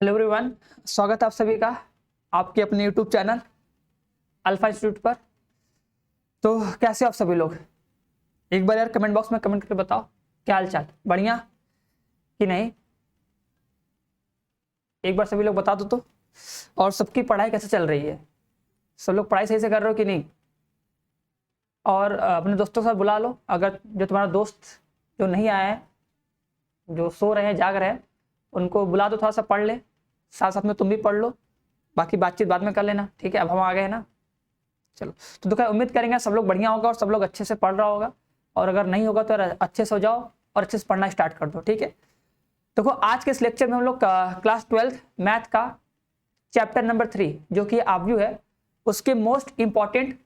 Hello everyone, स्वागत है आप सभी का आपके अपने यूट्यूब चैनल अल्फा इंस्टीट्यूट पर। तो कैसे हो आप सभी लोग? एक बार यार कमेंट बॉक्स में कमेंट करके बताओ क्या हाल चाल, बढ़िया कि नहीं? एक बार सभी लोग बता दो तो। और सबकी पढ़ाई कैसे चल रही है? सब लोग पढ़ाई सही से कर रहे हो कि नहीं? और अपने दोस्तों के साथ बुला लो, अगर जो तुम्हारा दोस्त जो नहीं आया है, जो सो रहे हैं जाग रहे हैं, उनको बुला दो, थोड़ा सा पढ़ ले, साथ साथ में तुम भी पढ़ लो, बाकी बातचीत बाद में कर लेना, ठीक है? अब हम आ गए हैं ना। चलो, तो देखो उम्मीद करेंगे सब लोग बढ़िया होगा और सब लोग अच्छे से पढ़ रहा होगा, और अगर नहीं होगा तो अच्छे से हो जाओ और अच्छे से पढ़ना स्टार्ट कर दो, ठीक है? देखो आज के इस लेक्चर में हम लोग क्लास 12 मैथ का चैप्टर नंबर 3 जो कि ऑब्जेक्टिव है, उसके मोस्ट इंपॉर्टेंट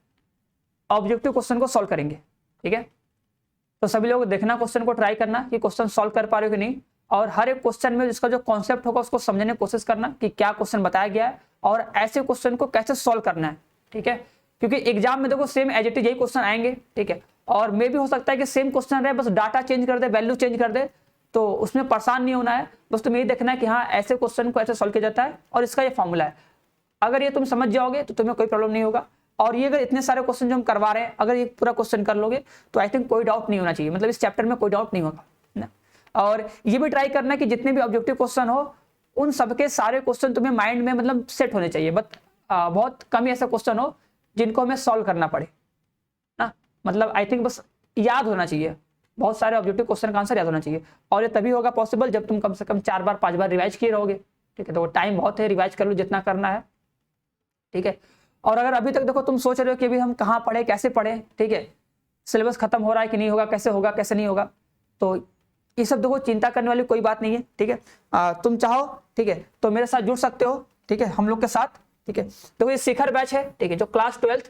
ऑब्जेक्टिव क्वेश्चन को सॉल्व करेंगे, ठीक है? तो सभी लोग देखना, क्वेश्चन को ट्राई करना कि क्वेश्चन सॉल्व कर पा रहे हो कि नहीं, और हर एक क्वेश्चन में जिसका जो कॉन्सेप्ट होगा उसको समझने की कोशिश करना कि क्या क्वेश्चन बताया गया है और ऐसे क्वेश्चन को कैसे सॉल्व करना है, ठीक है? क्योंकि एग्जाम में देखो सेम एज इट इज यही क्वेश्चन आएंगे, ठीक है? और मे भी हो सकता है कि सेम क्वेश्चन रहे, बस डाटा चेंज कर दे, वैल्यू चेंज कर दे, तो उसमें परेशान नहीं होना है। बस तुम्हें ये देखना है कि हाँ ऐसे क्वेश्चन को ऐसे सॉल्व किया जाता है और इसका ये फॉर्मूला है। अगर ये तुम समझ जाओगे तो तुम्हें कोई प्रॉब्लम नहीं होगा। और ये अगर इतने सारे क्वेश्चन जो हम करवा रहे हैं, अगर ये पूरा क्वेश्चन कर लोगे तो आई थिंक कोई डाउट नहीं होना चाहिए, मतलब इस चैप्टर में कोई डाउट नहीं होगा ना। और ये भी ट्राई करना कि जितने भी ऑब्जेक्टिव क्वेश्चन हो उन सबके सारे क्वेश्चन तुम्हें माइंड में मतलब सेट होने चाहिए, बट बहुत कम ही ऐसे क्वेश्चन हो जिनको हमें सॉल्व करना पड़े ना। मतलब आई थिंक बस याद होना चाहिए, बहुत सारे ऑब्जेक्टिव क्वेश्चन का आंसर याद होना चाहिए। और ये तभी होगा पॉसिबल जब तुम कम से कम 4 बार 5 बार रिवाइज किए रहोगे, ठीक है? तो टाइम बहुत है, रिवाइज कर लो जितना करना है, ठीक है? और अगर अभी तक देखो तुम सोच रहे हो कि अभी हम कहाँ पढ़े, कैसे पढ़े, ठीक है, सिलेबस खत्म हो रहा है कि नहीं होगा कैसे नहीं होगा, तो ये सब देखो चिंता करने वाली कोई बात नहीं है, ठीक है? तुम चाहो, ठीक है, तो मेरे साथ जुड़ सकते हो, ठीक है, हम लोग के साथ, ठीक है? देखो ये शिखर बैच है, ठीक है, जो क्लास 12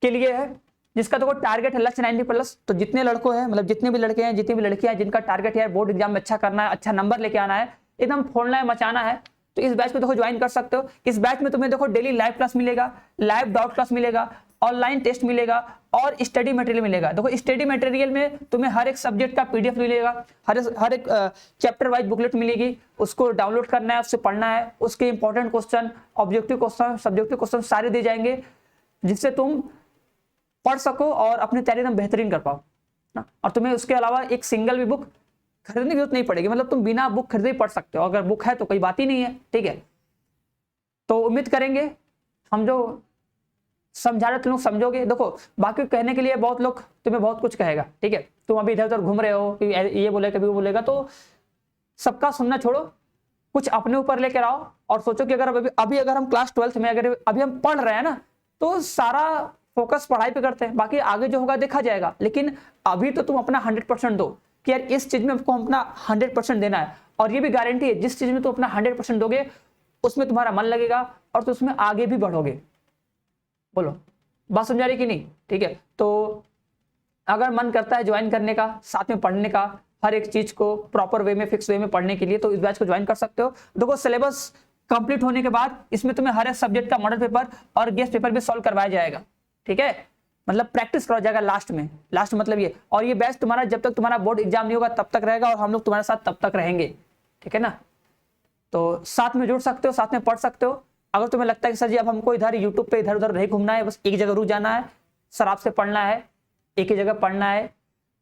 के लिए है, जिसका देखो टारगेट है लक्ष्य 90+। तो जितने लड़कों हैं, मतलब जितने भी लड़के हैं, जितनी भी लड़कियां हैं, जिनका टारगेट है बोर्ड एग्जाम में अच्छा करना है, अच्छा नंबर लेके आना है, एकदम फोड़ना है, मचाना है, तो इस बैच में देखो ज्वाइन कर सकते हो। इस बैच में तुम्हें देखो डेली लाइव क्लास मिलेगा, लाइव डाउट क्लास मिलेगा, ऑनलाइन टेस्ट मिलेगा और स्टडी मटेरियल मिलेगा। देखो स्टडी मटेरियल में तुम्हें हर एक सब्जेक्ट का पीडीएफ मिलेगा, हर एक चैप्टर वाइज बुकलेट मिलेगी, उसको डाउनलोड करना है, उससे पढ़ना है, उसके important question, objective question, subjective question सारे दिए जाएंगे, जिससे तुम पढ़ सको और अपनी तैयारी एकदम बेहतरीन कर पाओ ना। और तुम्हें उसके अलावा एक सिंगल भी बुक खरीदने की जरूरत नहीं पड़ेगी, मतलब तुम बिना बुक खरीदे पढ़ सकते हो, अगर बुक है तो कोई बात ही नहीं है, ठीक है? तो उम्मीद करेंगे हम जो समझा रहे तुम लोग समझोगे। देखो बाकी कहने के लिए बहुत लोग तुम्हें बहुत कुछ कहेगा, ठीक है? तुम अभी इधर उधर घूम रहे हो, ये बोले कभी वो बोलेगा, तो सबका सुनना छोड़ो, कुछ अपने ऊपर लेकर आओ और सोचो कि अगर अभी अगर हम क्लास 12 में अगर अभी हम पढ़ रहे हैं ना, तो सारा फोकस पढ़ाई पे करते हैं, बाकी आगे जो होगा देखा जाएगा। लेकिन अभी तो तुम अपना 100% दो कि यार इस चीज में आपको अपना 100% देना है, और ये भी गारंटी है जिस चीज में तुम अपना 100% दोगे उसमें तुम्हारा मन लगेगा और तुम उसमें आगे भी बढ़ोगे। बोलो बात समझा रही कि नहीं? ठीक है, तो अगर मन करता है ज्वाइन करने का, साथ में पढ़ने का, हर एक चीज को प्रॉपर वे में, फिक्स वे में पढ़ने के लिए, तो इस बैच को ज्वाइन कर सकते हो। देखो सिलेबस कंप्लीट होने के बाद इसमें तुम्हें हर एक सब्जेक्ट का मॉडल पेपर और गेस्ट पेपर भी सॉल्व करवाया जाएगा, ठीक है? मतलब प्रैक्टिस करवाया जाएगा लास्ट में, लास्ट मतलब ये। और ये बैच तुम्हारा जब तक तुम्हारा बोर्ड एग्जाम नहीं होगा तब तक रहेगा, और हम लोग तुम्हारे साथ तब तक रहेंगे, ठीक है ना? तो साथ में जुड़ सकते हो, साथ में पढ़ सकते हो। अगर तुम्हें लगता है कि सर जी अब हमको इधर यूट्यूब पे इधर उधर नहीं घूमना है, बस एक जगह रुक जाना है, सर आपसे पढ़ना है, एक ही जगह पढ़ना है,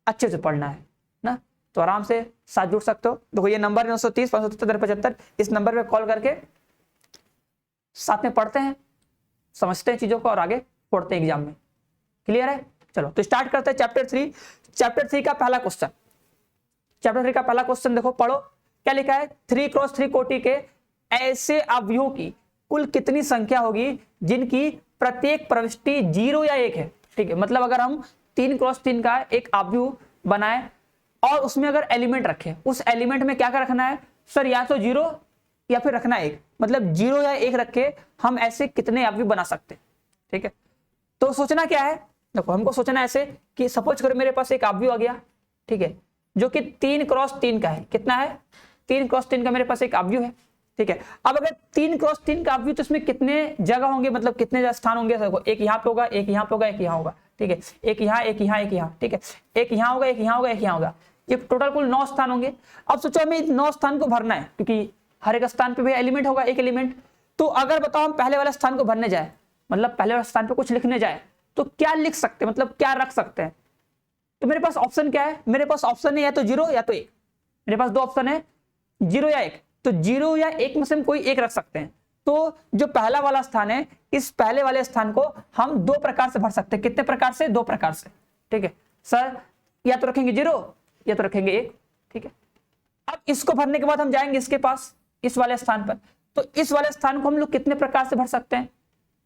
अच्छे से पढ़ना है ना, तो आराम से साथ जुड़ सकते हो। देखो ये नंबर 930 577 75, इस नंबर पे कॉल करके साथ में पढ़ते हैं, समझते हैं चीजों को और आगे पढ़ते हैं एग्जाम में। क्लियर है? चलो तो स्टार्ट करते हैं चैप्टर 3। चैप्टर 3 का पहला क्वेश्चन, चैप्टर 3 का पहला क्वेश्चन देखो, पढ़ो क्या लिखा है। 3x3 कोटि के ऐसे अवयवों की कुल कितनी संख्या होगी जिनकी प्रत्येक प्रविष्टि 0 या 1 है? ठीक है, मतलब अगर हम 3x3 का एक अवयव बनाए और उसमें अगर एलिमेंट रखे, उस एलिमेंट में क्या क्या रखना है सर? या तो 0 या फिर रखना 1, मतलब 0 या 1 रख के हम ऐसे कितने अवयव बना सकते हैं, ठीक है? तो सोचना क्या है, देखो हमको सोचना ऐसे कि सपोज करो मेरे पास एक अवयव आ गया, ठीक है, जो कि 3x3 का है। कितना है? 3x3 का मेरे पास एक अवयव है, ठीक है। अब अगर 3x3 का अवयव तो इसमें कितने जगह होंगे, मतलब कितने स्थान होंगे? देखो एक यहाँ पे होगा, एक यहाँ पे होगा, एक यहाँ होगा, ठीक है, एक यहाँ, एक यहाँ, एक यहाँ, ठीक है, एक यहाँ होगा, एक यहाँ होगा, एक यहाँ होगा, ये टोटल कुल 9 स्थान होंगे। अब सोचो हमें 9 स्थान को भरना है, क्योंकि हर एक स्थान पे भी एलिमेंट होगा, एक एलिमेंट। तो अगर बताओ हम पहले वाले स्थान को भरने जाए, मतलब पहले वाले स्थान पे कुछ लिखने जाए, तो क्या लिख सकते हैं, मतलब क्या रख सकते हैं? तो मेरे पास ऑप्शन क्या है? मेरे पास ऑप्शन है या तो 0 या तो 1। मेरे पास दो ऑप्शन है, 0 या 1। तो 0 या 1 में से हम कोई एक रख सकते हैं। तो जो पहला वाला स्थान है, इस पहले वाले स्थान को हम दो प्रकार से भर सकते हैं। कितने प्रकार से? दो प्रकार से। ठीक है सर, या तो रखेंगे 0 या तो रखेंगे 1। ठीक है, अब इसको भरने के बाद हम जाएंगे इसके पास, इस वाले स्थान पर। तो इस वाले स्थान को हम लोग कितने प्रकार से भर सकते हैं,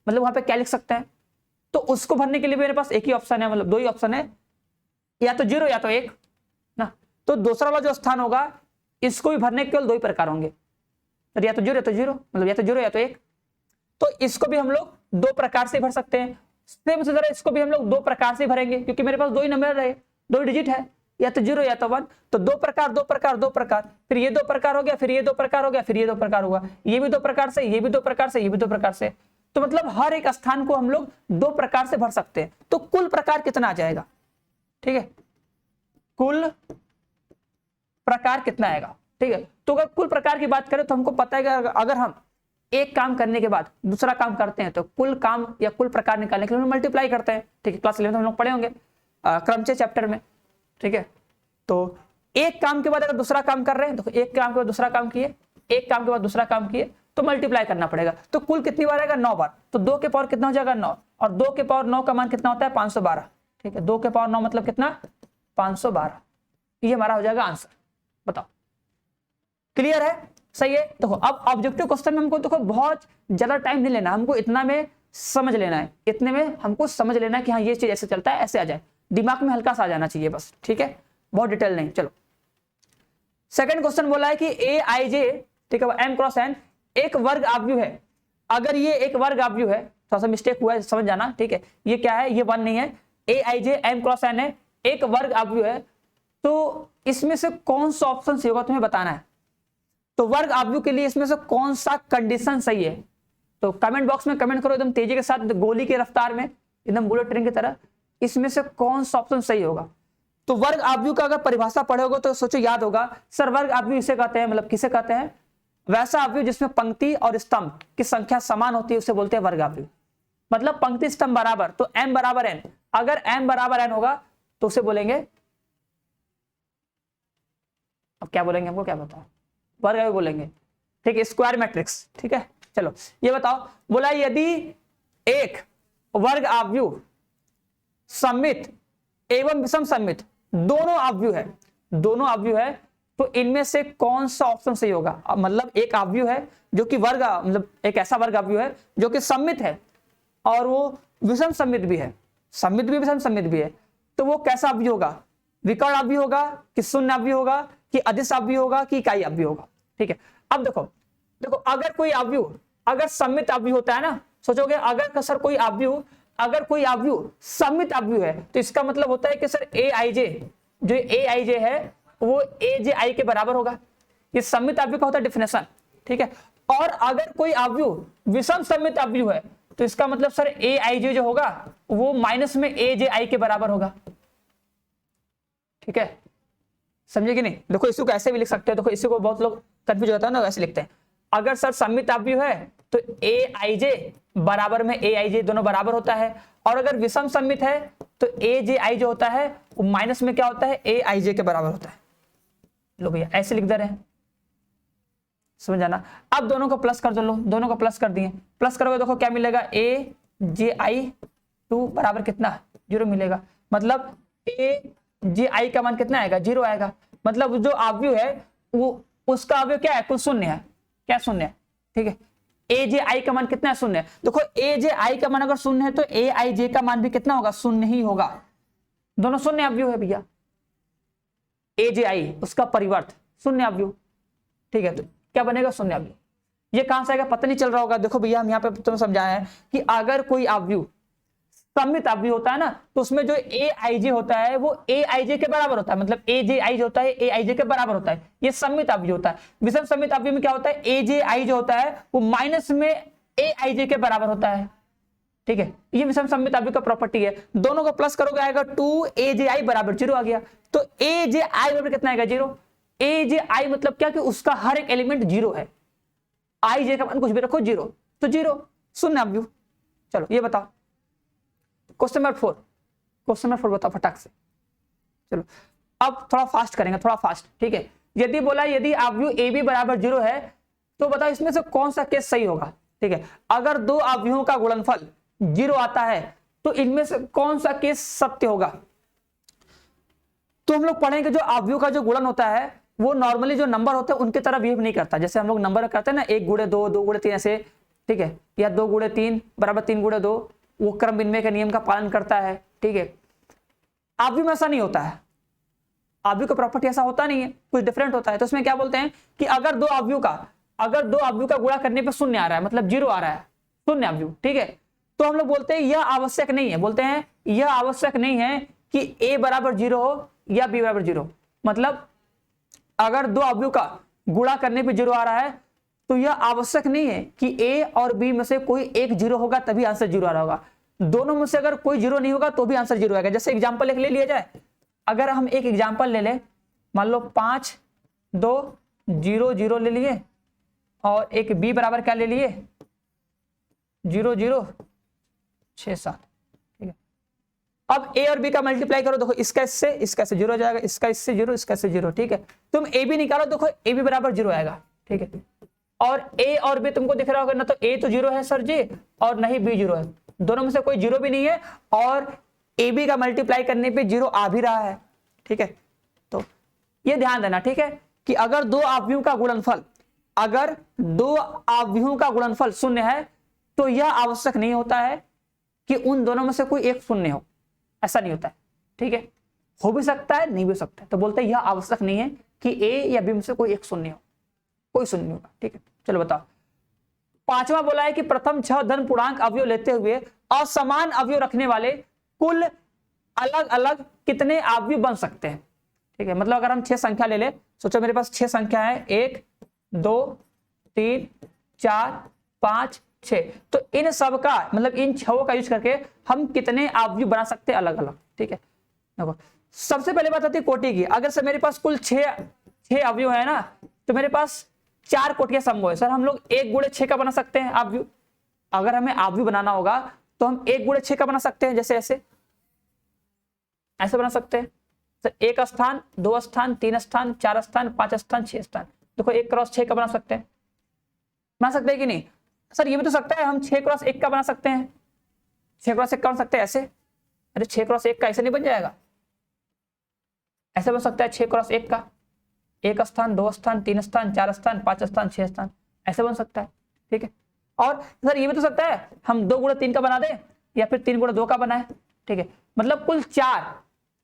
मतलब वहां पे क्या लिख सकते हैं? तो उसको भरने के लिए मेरे पास एक ही ऑप्शन है, मतलब दो ही ऑप्शन है, या तो 0 या तो 1 ना। तो दूसरा वाला जो स्थान होगा, इसको भी भरने के केवल दो ही प्रकार होंगे, या तो 0 या तो 0, मतलब या तो 0 या तो 1। तो इसको भी हम लोग दो प्रकार से भर सकते हैं। सेम उसी तरह इसको भी हम लोग दो प्रकार से भरेंगे, क्योंकि मेरे पास दो ही नंबर रहे, दो ही डिजिट है, या तो 0 या तो 1। तो दो प्रकार दो प्रकार दो प्रकार, फिर ये दो प्रकार हो गया, फिर ये दो प्रकार हो गया, फिर ये दो प्रकार हुआ, ये भी दो प्रकार से, ये भी दो प्रकार से, ये भी दो प्रकार से। तो मतलब हर एक स्थान को हम लोग दो प्रकार से भर सकते हैं। तो कुल प्रकार कितना आ जाएगा? ठीक है, कुल प्रकार कितना आएगा? ठीक है, तो अगर कुल प्रकार की बात करें तो हमको पता है कि अगर हम एक काम करने के बाद दूसरा काम करते हैं तो कुल काम या कुल प्रकार निकालने के लिए मल्टीप्लाई करते हैं। ठीक है, क्लास 11 में हम लोग पढ़े होंगे क्रमचय चैप्टर में। ठीक है, तो एक काम के बाद अगर दूसरा काम कर रहे हैं तो एक काम के बाद दूसरा काम किए, एक काम के बाद दूसरा काम किए, तो मल्टीप्लाई करना पड़ेगा। तो कुल कितनी बार आएगा? 9 बार। तो 2 के पावर कितना हो जाएगा? 9। और 2 के पावर 9 का मान कितना होता है? 512। ठीक है, 2 के पावर 9 मतलब कितना? 512। ये हमारा हो जाएगा आंसर। बताओ, क्लियर है? सही है। देखो अब ऑब्जेक्टिव क्वेश्चन में हमको देखो बहुत ज्यादा टाइम नहीं लेना, हमको इतना में समझ लेना है, इतने में हमको समझ लेना है कि हाँ ये चीज ऐसे चलता है, ऐसे आ जाए, दिमाग में हल्का सा आ जाना चाहिए बस। ठीक है, बहुत डिटेल नहीं। चलो सेकंड क्वेश्चन बोला है कि ए आई जे, ठीक है, एम क्रॉस एन एक वर्ग आव्यूह है। अगर ये एक वर्ग आव्यूह है, थोड़ा सा मिस्टेक हुआ है, समझ जाना। ठीक है, ये क्या है? ये 1 नहीं है, ए आई जे एम क्रॉस एन है, एक वर्ग आव्यूह है। तो इसमें से कौन सा ऑप्शन सही होगा तुम्हें बताना है। तो वर्ग आव्यूह के लिए इसमें से कौन सा कंडीशन सही है? तो कमेंट बॉक्स में कमेंट करो एकदम तेजी के साथ, गोली की रफ्तार में, एकदम बुलेट ट्रेन की तरह। इसमें से कौन सा ऑप्शन सही होगा? तो वर्ग आव्यूह का अगर परिभाषा पढ़े होगा तो सोचो याद होगा। सर वर्ग आव्यूह इसे कहते हैं, मतलब किसे कहते हैं? वैसा आव्यूह जिसमें पंक्ति और स्तंभ की संख्या समान होती है उसे बोलते हैं वर्ग आव्यूह। मतलब पंक्ति स्तंभ बराबर, तो m बराबर n। अगर m बराबर n होगा तो उसे बोलेंगे, अब क्या बोलेंगे हमको क्या बताओ? वर्ग आव्यूह बोलेंगे। ठीक है, स्क्वायर मैट्रिक्स। ठीक है, चलो ये बताओ, बोला यदि एक वर्ग आव्यूह सममित एवं विषम सममित दोनों आव्यूह है, दोनों आव्यूह है, तो इनमें से कौन सा ऑप्शन सही होगा? मतलब एक आव्यूह है जो कि वर्ग, मतलब एक ऐसा वर्ग आव्यूह है जो कि सममित है और वो विषम सममित भी है, सममित भी विषम सममित भी है। तो वो कैसा आव्यूह होगा? विकर्ण आव्यूह होगा कि शून्य आव्यूह होगा कि अदिश आव्यूह होगा कि इकाई आव्यूह होगा? ठीक है, अब देखो देखो अगर कोई आव्यूह अगर सममित आव्यूह होता है ना, सोचोगे अगर सर कोई आव्यूह, अगर कोई आव्यूह सममित आव्यूह है तो इसका मतलब होता है कि सर ए आई जे, जो ए आई जे है वो ए जे आई के बराबर होगा। ये सममित आव्यूह का होता है डिफिनेशन। ठीक है, और अगर कोई आव्यूह विषम सममित आव्यूह है तो इसका मतलब सर ए आई जे जो होगा वो माइनस में ए जे आई के बराबर होगा। ठीक है, समझे कि नहीं? देखो इसको ऐसे भी लिख सकते हो। देखो इसी को बहुत लोग कंफ्यूज होता है ना, ऐसे लिखते हैं। अगर सर सममित आव्यूह है तो ए आई जे बराबर में ए आई जे दोनों बराबर होता है, और अगर विषम सममित है तो ए जे आई जो होता है वो माइनस में क्या होता है? ए आई जे के बराबर होता है। लो भैया ऐसे लिख दे रहे हैं, समझ जाना। अब दोनों को प्लस कर दो, लो दोनों को प्लस कर दिए, प्लस करोगे देखो क्या मिलेगा? ए जे आई 2 बराबर कितना? 0 मिलेगा। मतलब ए जे आई का मान कितना आएगा? 0 आएगा। मतलब जो आव्यूह है वो उसका आव्यूह क्या है? कुल शून्य है। क्या शून्य है? ठीक है, ए जे आई का मान कितना है? शून्य। देखो ए जे आई का मान अगर शून्य है तो ए आई जे का मान भी कितना होगा? शून्य ही होगा। दोनों शून्य आव्यूह है भैया। ए जे आई उसका परिवर्त शून्य आव्यूह। ठीक है, तो क्या बनेगा? शून्य आव्यूह। ये कहां से आएगा पता नहीं चल रहा होगा। देखो भैया हम यहाँ पे तुम्हें समझाया है कि अगर कोई आव्यूह सममित आव्यूह होता है ना तो उसमें जो ए आई जे होता है वो ए आई जे के बराबर होता है। मतलब ए जे आई जो होता है ए आई जे के बराबर होता है। ये सममित आव्यूह होता है। विषम सममित आव्यूह में क्या होता है? ए जे आई जो होता है वो माइनस में ए आई जे के बराबर होता है। ठीक है, ये विषम सममित आव्यूह का प्रॉपर्टी है। दोनों को प्लस करोगे आएगा 2 ए जे आई बराबर 0 आ गया। तो ए जे आई बराबर कितना आएगा? 0। ए जे आई मतलब क्या कि उसका हर एक एलिमेंट 0 है। आई जे का मान कुछ भी रखो 0, तो 0 शून्य अवयव। चलो ये बताओ क्वेश्चन नंबर 4 बताओ फटाक से। चलो अब थोड़ा फास्ट करेंगे, थोड़ा फास्ट, ठीक है। यदि बोला यदि अवयव ए बी बराबर 0 है तो बताओ इसमें से कौन सा केस सही होगा, ठीक है। अगर दो अवयवों का गुणनफल 0 आता है तो इनमें से कौन सा केस सत्य होगा। तो हम लोग पढ़ेंगे जो अवयव का जो गुणन होता है वो नॉर्मली जो नंबर होते हैं उनके तरह बिहेव नहीं करता। जैसे हम लोग नंबर करते हैं ना 1 गुणे 2, 2 गुणे 3 ऐसे, ठीक है, या 2 गुणे 3 बराबर 3 गुणे 2, वो क्रम विनिमय के नियम का पालन करता है, ठीक है। अवयव में ऐसा नहीं होता है, अवयव का प्रॉपर्टी ऐसा होता नहीं है, कुछ डिफरेंट होता है। तो उसमें क्या बोलते हैं कि अगर दो अवयव का गुणा करने पे शून्य आ रहा है, मतलब 0 आ रहा है, शून्य अवयव, ठीक है, तो हम लोग बोलते हैं यह आवश्यक नहीं है, बोलते हैं यह आवश्यक नहीं है कि a बराबर 0 हो या b बराबर 0। मतलब अगर दो अवयव का गुणा करने पे 0 आ रहा है तो यह आवश्यक नहीं है कि a और b में से कोई एक 0 होगा तभी आंसर 0 आ रहा होगा। दोनों में से अगर कोई 0 नहीं होगा तो भी आंसर 0 आएगा। जैसे एग्जांपल एक ले लिया जाए, अगर हम एक एग्जांपल ले लें, मान लो 5 2 0 0 ले लिए और एक b बराबर क्या ले लिए 0 0 6 7, ठीक है। अब a और b का मल्टीप्लाई करो, देखो इसका इससे 0 हो जाएगा, इसका इससे 0, इसका इससे 0, ठीक है। तुम a b निकालो, देखो a b बराबर 0 आएगा, ठीक है। और a और b तुमको दिख रहा होगा ना, तो a तो 0 है सर जी और नहीं b 0 है, दोनों में से कोई 0 भी नहीं है और a b का मल्टीप्लाई करने पे 0 आ भी रहा है, ठीक है। तो ये ध्यान देना, ठीक है, कि अगर दो अवयवों का गुणनफल शून्य है तो यह आवश्यक नहीं होता है कि उन दोनों में से कोई एक शून्य हो, ऐसा नहीं होता है, ठीक है। हो भी सकता है, नहीं भी हो सकता है। तो बोलते हैं यह आवश्यक नहीं है कि a या b में से कोई एक शून्य हो, कोई शून्य नहीं होगा, ठीक है। चलो बताओ, पांचवा बोला है कि प्रथम 6 धन पूर्णांक अवयव लेते हुए असमान अवयव रखने वाले कुल अलग अलग कितने अवयव बन सकते हैं, ठीक है। मतलब अगर हम 6 संख्या ले ले, सोचो मेरे पास 6 संख्या है, 1 2 3 4 5 6, तो इन सब का मतलब इन 6 का यूज करके हम कितने अवयव बना सकते हैं अलग अलग, ठीक है। देखो सबसे पहले बात आती है कोटि की। अगर से मेरे पास कुल 6 अवयव है ना, तो मेरे पास 4 कोटियां संभव है। सर हम लोग 1 गुणे 6 का बना सकते हैं अवयव। अगर हमें अवयव बनाना होगा तो हम 1 गुणे 6 का बना सकते हैं, जैसे ऐसे बना सकते हैं। तो 1 स्थान 2 स्थान 3 स्थान 4 स्थान 5 स्थान 6 स्थान, देखो 1 क्रॉस 6 का बना सकते हैं कि नहीं। सर ये भी तो सकता है, हम 6 क्रॉस 1 का बना सकते हैं, 6 क्रॉस 1 का बना सकते हैं ऐसे। अरे 6 क्रॉस 1 का ऐसे नहीं बन जाएगा, ऐसे बन सकता है 6 क्रॉस 1 का, 1 स्थान 2 स्थान 3 स्थान 4 स्थान 5 स्थान 6 स्थान, ऐसे बन सकता है, ठीक है। और सर ये भी तो सकता है हम 2 गुणे 3 का बना दें या फिर 3 गुणे 2 का बनाए, ठीक है। मतलब कुल 4,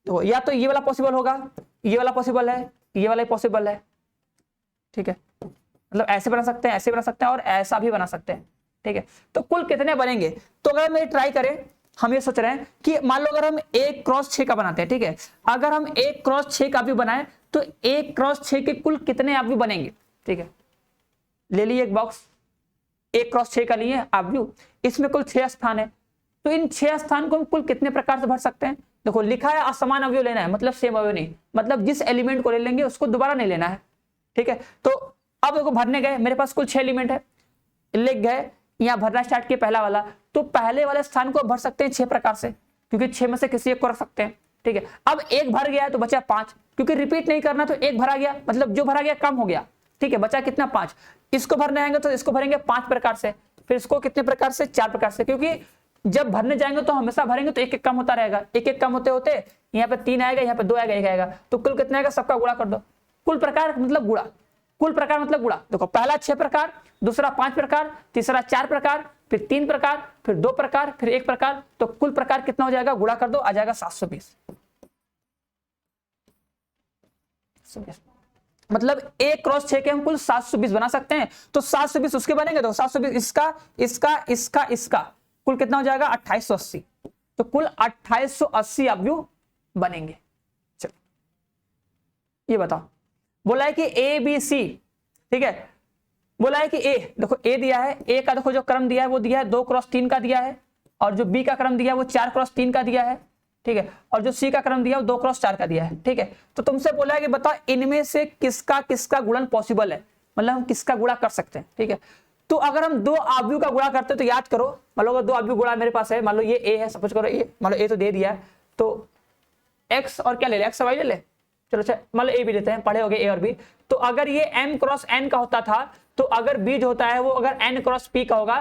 तो या तो ये वाला पॉसिबल होगा, ये वाला पॉसिबल है, ये वाला पॉसिबल है, ठीक है। मतलब ऐसे बना सकते हैं, ऐसे बना सकते हैं और ऐसा भी बना सकते हैं, ठीक है। तो कुल कितने बनेंगे, तो अगर हम ट्राई करें, हम ये सोच रहे हैं कि मान लो अगर हम 1 क्रॉस 6 का बनाते हैं, ठीक है। अगर हम 1 क्रॉस 6 का भी बनाए तो 1 क्रॉस 6 के कुल कितने अवयव बनेंगे, ठीक है। ले लिए एक बॉक्स, 1 क्रॉस 6 का लिए अवयव, इसमें कुल 6 स्थान है, तो इन 6 स्थान को हम कुल कितने प्रकार से भर सकते हैं। देखो लिखा है असमान अवयव लेना है, मतलब सेम अवयव नहीं, मतलब जिस एलिमेंट को ले लेंगे उसको दोबारा नहीं लेना है, ठीक है। तो अब देखो भरने गए, मेरे पास कुल 6 एलिमेंट है, लिख गए, यहाँ भरना स्टार्ट किया पहला वाला, तो पहले वाले स्थान को भर सकते हैं 6 प्रकार से, क्योंकि 6 में से किसी एक को रख सकते हैं, ठीक है। अब 1 भर गया तो बचा 5, क्योंकि रिपीट नहीं करना, तो 1 भरा गया, मतलब जो भरा गया कम हो गया, ठीक है। बचा कितना 5, इसको भरने आएंगे तो इसको भरेंगे 5 प्रकार से, फिर इसको कितने प्रकार से 4 प्रकार से, क्योंकि जब भरने जाएंगे तो हमेशा भरेंगे तो 1 कम होता रहेगा, 1 कम होते होते यहाँ पे 3 आएगा, यहाँ पे 2 आएगा, 1 आएगा, तो कुल कितना आएगा, सबका गुणा कर दो। कुल प्रकार मतलब गुणा, कुल प्रकार मतलब गुणा। देखो पहला 6 प्रकार, दूसरा 5 प्रकार, तीसरा 4 प्रकार, फिर 3 प्रकार, फिर 2 प्रकार, फिर 1 प्रकार, तो कुल प्रकार कितना हो जाएगा, गुणा कर दो, आ जाएगा 720। मतलब 1 क्रॉस 6 के हम कुल 720 बना सकते हैं। तो 720 उसके बनेंगे, तो 720 इसका कुल कितना हो जाएगा 2880, तो कुल 2880 अवयव बनेंगे। चलो ये बताओ, बोला है कि ए बी सी, ठीक है। बोला है कि ए, देखो ए दिया है, ए का देखो जो क्रम दिया है वो दिया है 2 क्रॉस 3 का दिया है, और जो बी का क्रम दिया है वो 4 क्रॉस 3 का दिया है, ठीक है। और जो सी का क्रम दिया है वो 2 क्रॉस 4 का दिया है, ठीक है। तो तुमसे बोला है कि बताओ इनमें से किसका किसका गुणन पॉसिबल है, मतलब हम किसका गुणा कर सकते हैं, ठीक है। तो अगर हम दो अवयव का गुणा करते हैं तो याद करो, मान लो दो अवयव गुणा मेरे पास है, मान लो ये ए है, सपोज करो ए, मान लो ए तो दे दिया है, तो एक्स और क्या ले ले, एक्स और वाई ले ले, चलो अच्छा मान लो ए भी लेते हैं, पढ़े हो गए ए और बी। तो अगर ये m क्रॉस n का होता था, तो अगर b जो होता है वो अगर n क्रॉस p का होगा,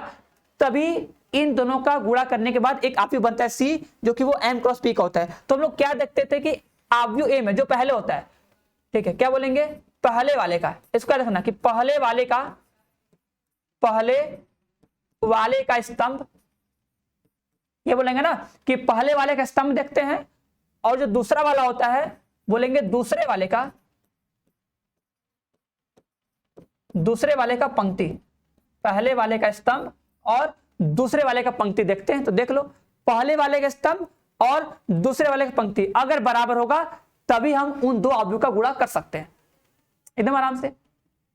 तभी इन दोनों का गुणा करने के बाद एक अवयव बनता है c, जो कि वो m क्रॉस p का होता है। तो हम लोग क्या देखते थे कि अवयव a में जो पहले होता है, ठीक है, क्या बोलेंगे, पहले वाले का, इसको देखना कि पहले वाले का स्तंभ, ये बोलेंगे ना कि पहले वाले का स्तंभ देखते हैं, और जो दूसरा वाला होता है बोलेंगे दूसरे वाले का पंक्ति, पहले वाले का स्तंभ और दूसरे वाले का पंक्ति देखते हैं। तो देख लो, पहले वाले का स्तंभ और दूसरे वाले का पंक्ति अगर बराबर होगा तभी हम उन दो अवयव का गुणा कर सकते हैं, एकदम आराम से,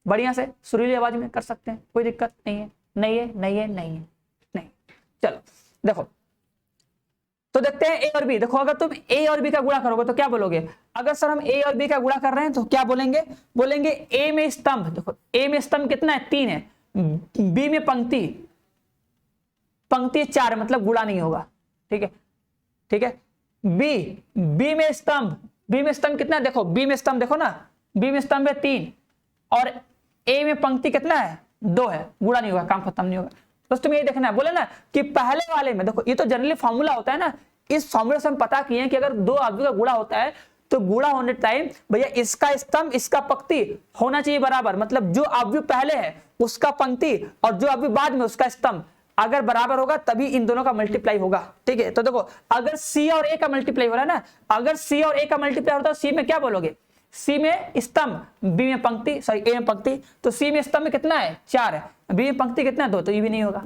बढ़िया से, सुरीली आवाज में कर सकते हैं, कोई दिक्कत नहीं है, नहीं। चलो देखो, तो देखते हैं ए और बी। देखो अगर तुम ए और बी का गुणा करोगे तो क्या बोलोगे, अगर सर हम ए और बी का गुणा कर रहे हैं तो क्या बोलेंगे, बोलेंगे ए में स्तंभ, देखो ए में स्तंभ कितना है, 3 है, बी में पंक्ति 4 है, मतलब गुणा नहीं होगा, ठीक है। बी में स्तंभ कितना है, देखो बी में स्तंभ देखो ना, बी में स्तंभ है 3 और ए में पंक्ति कितना है, 2 है, गुणा नहीं होगा, काम खत्म नहीं होगा। दोस्तों तुम्हें ये देखना है, बोले ना कि पहले वाले में, देखो ये तो जनरली फॉर्मूला होता है ना, इस फॉर्मूले से हम पता किए हैं कि अगर दो अवयव का गुणा होता है तो गुणा होने टाइम भैया इसका स्तंभ इसका पंक्ति होना चाहिए बराबर, मतलब जो अवयव पहले है उसका पंक्ति और जो अवयव बाद में उसका स्तंभ अगर बराबर होगा तभी इन दोनों का मल्टीप्लाई होगा, ठीक है। तो देखो अगर सी और ए का मल्टीप्लाई हो रहा है ना, अगर सी और ए का मल्टीप्लाई होता है, सी में क्या बोलोगे, सी में स्तंभ, बी में पंक्ति, सॉरी ए में पंक्ति, तो सी में स्तंभ कितना है, 4 है, बी में पंक्ति कितना है, 2, तो ये भी नहीं होगा,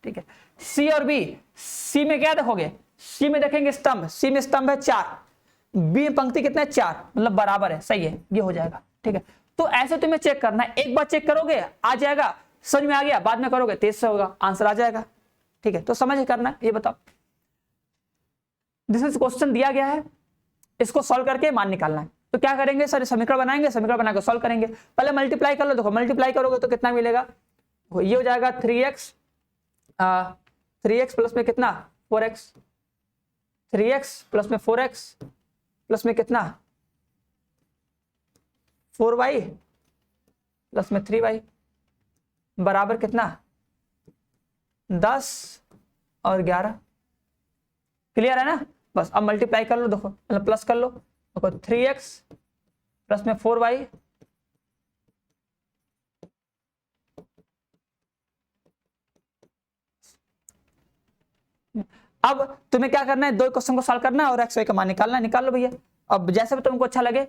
ठीक है। सी और बी, सी में क्या देखोगे, सी में देखेंगे स्तंभ, सी में स्तंभ है 4, बी में पंक्ति कितना है, 4, मतलब बराबर है, सही है, ये हो जाएगा, ठीक है। तो ऐसे तुम्हें चेक करना है, एक बार चेक करोगे आ जाएगा, समझ में आ गया, बाद में करोगे तेज से होगा, आंसर आ जाएगा, ठीक है। तो समझ करना है, ये बताओ, दिस इज क्वेश्चन दिया गया है, इसको सॉल्व करके मान निकालना है। तो क्या करेंगे सर, समीकरण बनाएंगे, समीकरण बनाकर सॉल्व करेंगे, पहले मल्टीप्लाई कर लो, देखो मल्टीप्लाई करोगे तो कितना मिलेगा, ये हो जाएगा 3x प्लस में कितना 4x, 3x प्लस में 4x प्लस में कितना 4y प्लस में 3y बराबर कितना 10 और 11, क्लियर है ना। बस अब मल्टीप्लाई कर लो, देखो मतलब प्लस कर लो, देखो 3x प्लस में 4y अब तुम्हें क्या करना है, दो क्वेश्चन को सॉल्व करना है और एक्स वाई का मान निकालना है, निकाल लो भैया। अब जैसे भी तुमको अच्छा लगे,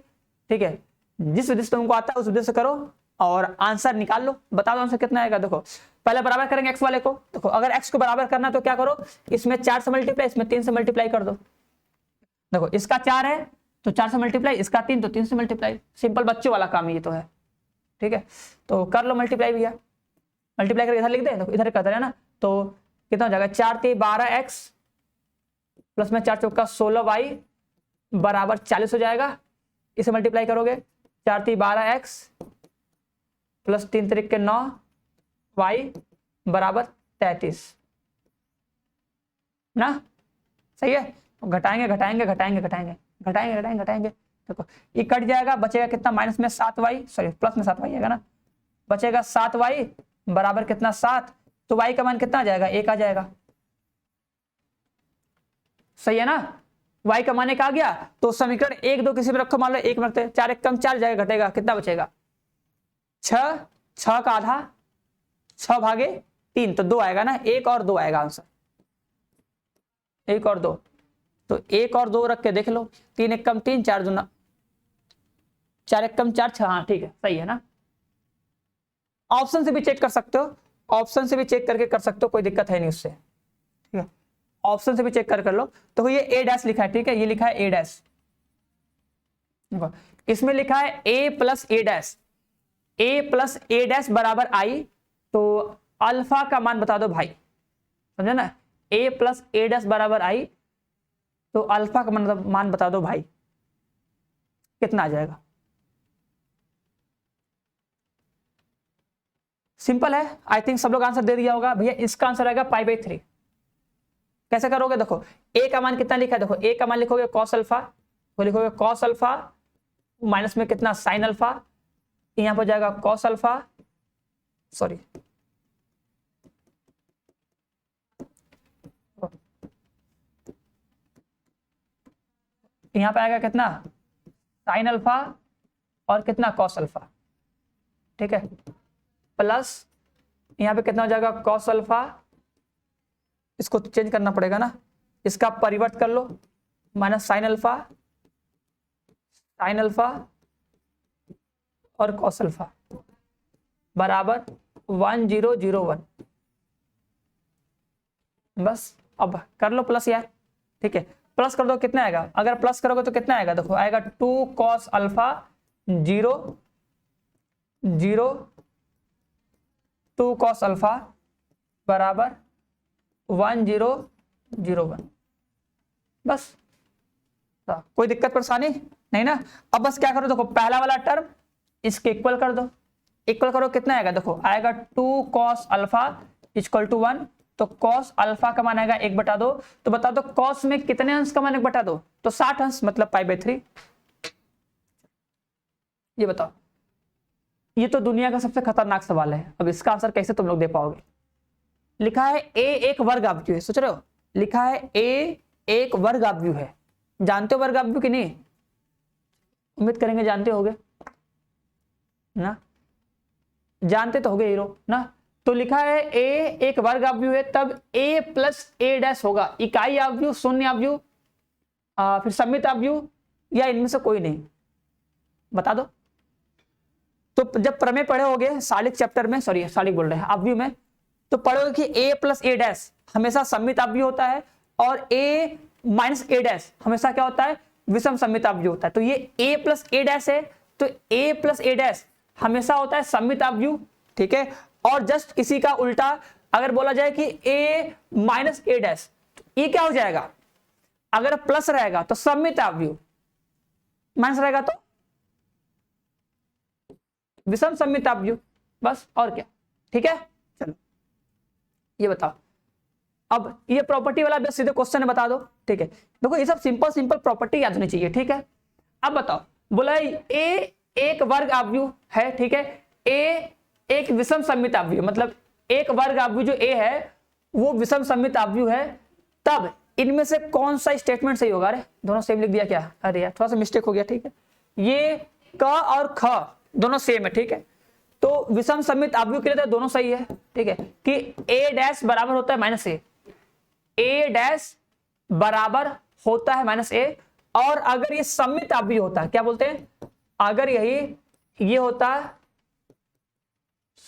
ठीक है, जिस विधि से तुमको आता है उस विधि से करो और आंसर निकाल लो, बता दो आंसर कितना आएगा। देखो पहले बराबर करेंगे एक्स वाले को, देखो अगर एक्स को बराबर करना तो क्या करो, इसमें 4 से मल्टीप्लाई, इसमें 3 से मल्टीप्लाई कर दो। देखो इसका 4 है तो 4 से मल्टीप्लाई, इसका 3 तो 3 से मल्टीप्लाई, सिंपल बच्चों वाला काम ये तो है, ठीक है। तो कर लो मल्टीप्लाई भैया, मल्टीप्लाई करके इधर लिख दे, देखो इधर कर दे ना, तो कितना हो जाएगा 4 3 12x प्लस में 4 चौका 16y बराबर 40 हो जाएगा। इसे मल्टीप्लाई करोगे 4 3 12x प्लस 3 3 के 9y बराबर 33 ना, सही है। घटाएंगे घटाएंगे घटाएंगे घटाएंगे घटाएंगे घटाएंगे घटाएंगे, देखो ये कट जाएगा, बचेगा कितना माइनस में 7y, सॉरी प्लस में 7y आएगा ना, बचेगा 7y बराबर कितना 7, तो y का मान कितना आ जाएगा 1 आ जाएगा, सही है ना। y का मान 1 आ गया तो समीकरण 1 2 किसी में रखो, मान लो 1 में रखते हैं, 4 1 कम 4 जाएगा, घटेगा कितना बचेगा 6, 6 का आधा 6 भागे 3 तो 2 आएगा ना, 1 और 2 आएगा आंसर, 1 और 2, तो 1 और 2 रख के देख लो, 3 1 कम 3 4 दूना 4 1 कम 4 6, हाँ ठीक है सही है ना। ऑप्शन से भी चेक कर सकते हो, ऑप्शन से भी चेक करके कर सकते हो, कोई दिक्कत है नहीं उससे, ठीक है, ऑप्शन से भी चेक कर लो। तो ये ए डैश लिखा है, ठीक है, ये लिखा है ए डैश, इसमें लिखा है ए प्लस ए डैश, ए प्लस ए डैश बराबर आई, तो अल्फा का मान बता दो भाई, समझे ना, ए प्लस ए डैश बराबर आई, तो अल्फा का मान बता दो भाई कितना आ जाएगा, सिंपल है, आई थिंक सब लोग आंसर दे दिया होगा भैया। इसका आंसर आएगा π/3। कैसे करोगे, देखो a का मान कितना लिखा है, देखो a का मान लिखोगे cos अल्फा, वो लिखोगे cos अल्फा माइनस में कितना sin अल्फा, यहां पर जाएगा cos अल्फा, सॉरी यहां पे आएगा कितना sin अल्फा और कितना cos अल्फा, ठीक है, प्लस यहां पे कितना हो जाएगा cos अल्फा, इसको चेंज करना पड़ेगा ना, इसका परिवर्त कर लो, माइनस sin अल्फा और cos अल्फा बराबर 1001। बस अब कर लो प्लस यार, ठीक है, प्लस कर दो, कितना आएगा, अगर प्लस करोगे तो कितना आएगा, देखो आएगा 2 cos अल्फा 0 0 2 cos अल्फा बराबर 1001। बस कोई दिक्कत परेशानी नहीं ना। अब बस क्या करो, देखो पहला वाला टर्म इसके इक्वल कर दो, इक्वल करो, कितना आएगा, देखो आएगा 2 cos अल्फा इक्वल टू 1, तो cos अल्फा का मान आएगा 1/2, तो बता दो cos में कितने अंश का मान 1/2, तो 60 अंश, मतलब π/3। ये बताओ, ये तो दुनिया का सबसे खतरनाक सवाल है। अब इसका आंसर कैसे तुम लोग दे पाओगे। लिखा है a एक वर्ग आव्यूह है, सोच रहे हो, लिखा है a एक वर्ग आव्यूह है, जानते हो वर्ग आव्यूह कि नहीं, उम्मीद करेंगे जानते होगे ना, जानते तो होगे हीरो ना। तो लिखा है a एक वर्ग आव्यूह है, तब a प्लस a डैश होगा इकाई आव्यूह, शून्य आव्यूह, फिर सममित आव्यूह, या इनमें से कोई नहीं, बता दो। तो जब प्रमेय पढ़े होगे शालिक चैप्टर में, सॉरी शालिक बोल रहे हैं आव्यूह में, तो पढ़ोगे कि a प्लस a डैश हमेशा सममित आव्यूह होता है और a माइनस a डैश हमेशा क्या होता है, विषम सममित आव्यूह होता है। तो ये a प्लस a डैश है, तो a प्लस a डैश हमेशा होता है सममित आव्यूह, ठीक है। और जस्ट इसी का उल्टा अगर बोला जाए कि a माइनस a डैश, ये क्या हो जाएगा, अगर प्लस रहेगा तो सममित आव्यूह, माइनस रहेगा तो विषम सममित आव्यूह, बस और क्या, ठीक है। चलो ये बताओ, अब ये प्रॉपर्टी वाला बस सीधे क्वेश्चन बता दो, ठीक है। देखो ये सब सिंपल सिंपल प्रॉपर्टी याद होनी चाहिए, ठीक है। अब बताओ, बोला a एक वर्ग आव्यूह है, ठीक है, a एक विषम सममित आव्यूह, मतलब एक वर्ग आव्यूह जो a है वो विषम सममित आव्यूह है, तब इनमें से कौन सा स्टेटमेंट सही होगा। अरे दोनों सेम लिख दिया क्या, अरे यार थोड़ा सा मिस्टेक हो गया, ठीक है। ये क और ख दोनों सेम है, ठीक है। तो विषम सममित आव्यूह के लिए तो दोनों सही है, ठीक है, कि a डैश बराबर होता है माइनस a डैश बराबर होता है माइनस a, और अगर ये सममित आव्यूह होता है, क्या बोलते हैं, अगर ये होता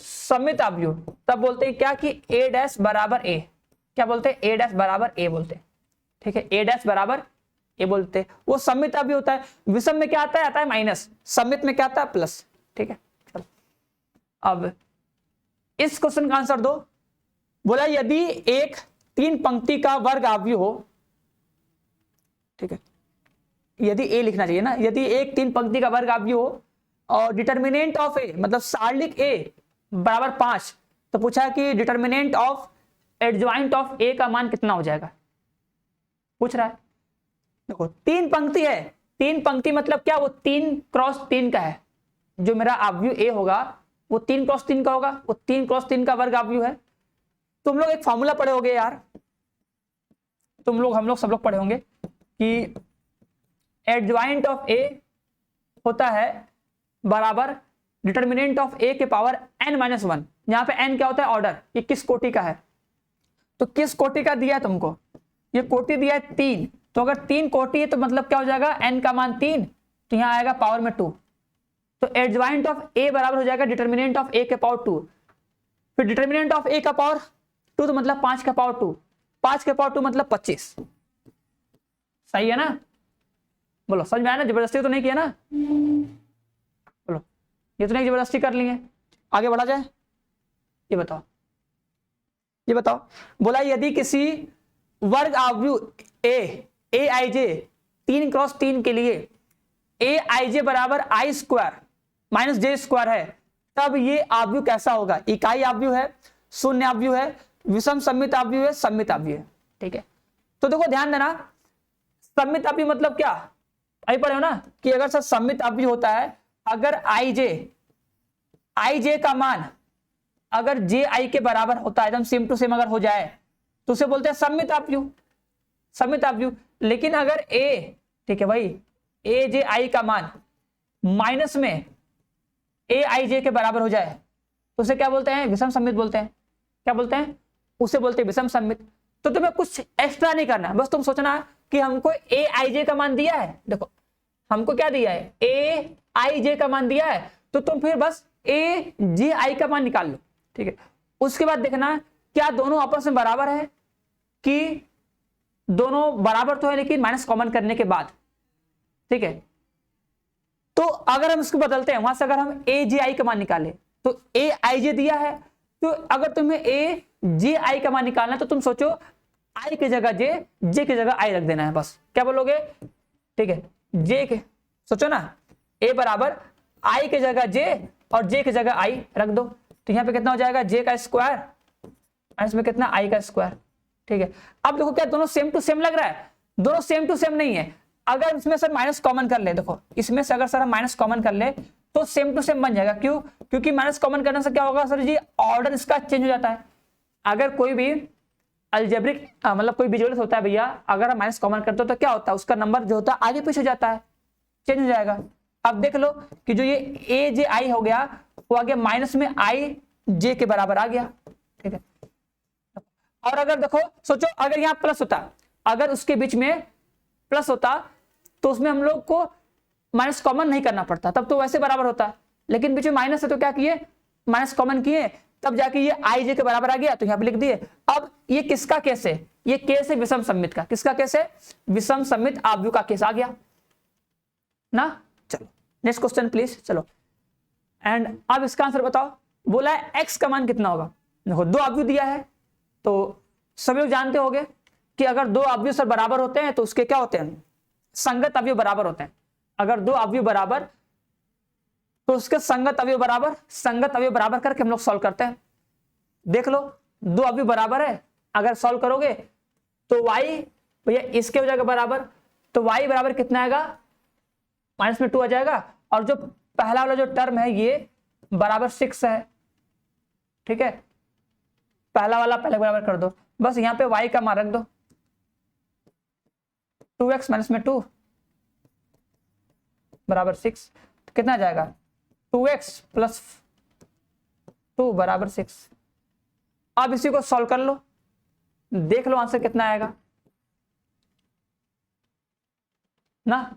सममित आव्यूह, तब बोलते हैं क्या कि a डैश बराबर a, क्या बोलते हैं, a डैश बराबर a बोलते हैं, ठीक है, a डैश बराबर a बोलते हैं। वो सममित आव्यूह होता है, विषम में क्या आता है माइनस, सममित में क्या आता है प्लस, ठीक है। चलो अब इस क्वेश्चन का आंसर दो। बोला यदि एक 3 पंक्ति का वर्ग आव्यूह हो, ठीक है, यदि a लिखना चाहिए ना, यदि एक 3 पंक्ति का वर्ग आव्यूह हो और डिटर्मिनेंट ऑफ a मतलब सारणिक a बराबर 5, तो पूछा कि determinant of adjoint of a का मान कितना हो जाएगा, पूछ रहा है। देखो 3 पंक्ति है, 3 पंक्ति मतलब क्या, वो 3 क्रॉस 3 का है, जो मेरा आव्यूह a होगा वो 3 क्रॉस 3 का होगा, वो 3 क्रॉस 3 का वर्ग आव्यूह है। तुम लोग एक फॉर्मूला पढ़े होंगे यार, तुम लोग हम लोग सब लोग पढ़े होंगे कि एडजॉइंट ऑफ a होता है बराबर डिटर्मिनेंट ऑफ a के पावर n-1। यहां पे n क्या होता है, ऑर्डर, ये किस कोटि का है, तो किस कोटि का दिया है तुमको, ये कोटि दिया है 3, तो अगर 3 कोटि है तो मतलब क्या हो जाएगा, n का मान 3, तो यहां आएगा पावर में 2, तो एडजॉइंट ऑफ a बराबर हो जाएगा डिटर्मिनेंट ऑफ a के पावर 2, फिर डिटर्मिनेंट ऑफ a का पावर 2 तो मतलब 5 का पावर 2, 5 के पावर 2 मतलब 25, सही है ना, बोलो समझ में आया ना, जबरदस्ती तो नहीं किया ना, बोलो ये तो नहीं जबरदस्ती कर ली है। आगे बढ़ा जाए, ये बताओ, बोला यदि किसी वर्ग आव्यूह a आई जे 3 क्रॉस 3 के लिए a आई जे बराबर i square minus j square है, तब ये आव्यूह कैसा होगा, इकाई आव्यूह है, शून्य आव्यूह है, विषम सममित आव्यूह है, सममित आव्यूह है। ठीक है, तो देखो ध्यान देना, सममित आव्यूह मतलब क्या, अभी पढ़े हो ना कि अगर सर सममित आव्यूह होता है, अगर आई जे का मान अगर जे आई के बराबर होता है, एकदम सेम टू सेम अगर हो जाए तो उसे बोलते हैं सममित आव्यूह, सममित आव्यूह। लेकिन अगर ए, ठीक है भाई, ए जे आई का मान माइनस में ए आई जे के बराबर हो जाए तो उसे क्या बोलते हैं, विषम सममित बोलते हैं। क्या बोलते हैं, उसे बोलते हैं विषम सममित। तो तुम्हें कुछ एक्स्ट्रा नहीं करना, बस तुम सोचना कि हमको ए आई जे का मान दिया है, देखो हमको क्या दिया है, ए आई जे का मान दिया है, तो तुम फिर बस ए जे आई का मान निकाल लो। ठीक है, उसके बाद देखना क्या दोनों आपस में बराबर है, कि दोनों बराबर तो है लेकिन माइनस कॉमन करने के बाद। ठीक है, तो अगर हम इसको बदलते हैं, वहां से अगर हम ए जे आई का मान निकाले तो ए आई जे दिया है, तो अगर तुम्हें ए जे आई का मान निकालना है तो तुम सोचो आई की जगह जे की जगह आई रख देना है, बस। क्या बोलोगे, ठीक है, जे के सोचो ना, ए बराबर आई की जगह जे और जे की जगह आई रख दो, तो यहां पे कितना हो जाएगा, जे का स्क्वायर और इसमें कितना आई का स्क्वायर। ठीक है, अब देखो क्या दोनों सेम टू सेम लग रहा है, दोनों सेम टू सेम नहीं है। अगर इसमें सर माइनस कॉमन कर ले, देखो इसमें से अगर सर हम माइनस कॉमन कर ले तो सेम टू सेम बन जाएगा। क्यों, क्योंकि माइनस कॉमन करने से क्या होगा सर जी, ऑर्डर इसका चेंज हो जाता है। अगर कोई भी अलजेब्रिक मतलब कोई बीजगणित होता है भैया, अगर हम माइनस कॉमन करते हो तो क्या होता है, उसका नंबर जो होता है आगे पीछे हो जाता है, चेंज हो जाएगा। अब देख लो कि जो ये ए जे आई हो गया वो आ गया माइनस में आई जे के बराबर आ गया। ठीक है, और अगर देखो सोचो अगर यहाँ प्लस होता, अगर उसके बीच में प्लस होता तो उसमें हम लोग को माइनस कॉमन नहीं करना पड़ता, तब तो वैसे बराबर होता। लेकिन बीच में माइनस है तो क्या किए, माइनस कॉमन किए, तब जाके ये आई जे के बराबर आ गया, तो यहाँ पे लिख दिए। अब ये किसका केस है, ये केस है विषम सममित का। किसका केस है, विषम सममित आव्यूह का केस आ गया ना। चलो नेक्स्ट क्वेश्चन प्लीज, चलो। एंड अब इसका आंसर बताओ, बोला है एक्स का मान कितना होगा। देखो दो आव्यूह दिया है, तो सभी लोग जानते होंगे कि अगर दो आव्यूह सर बराबर होते हैं तो उसके क्या होते हैं, संगत अवयव बराबर होते हैं। अगर दो आव्यूह बराबर तो उसके संगत अवयव बराबर, संगत अवयव बराबर करके हम लोग सॉल्व करते हैं। देख लो दो अवयव बराबर है, अगर सॉल्व करोगे तो y भैया इसके हो जाएगा बराबर, तो y बराबर कितना आएगा, माइनस में 2 आ जाएगा, और जो पहला वाला जो टर्म है ये बराबर 6 है। ठीक है, पहला वाला पहले बराबर कर दो, बस यहां पे y का मान रख दो, 2x माइनस में 2 बराबर 6, तो कितना आ जाएगा, 2x प्लस 2 बराबर 6। अब इसी को सॉल्व कर लो, देख लो आंसर कितना आएगा ना।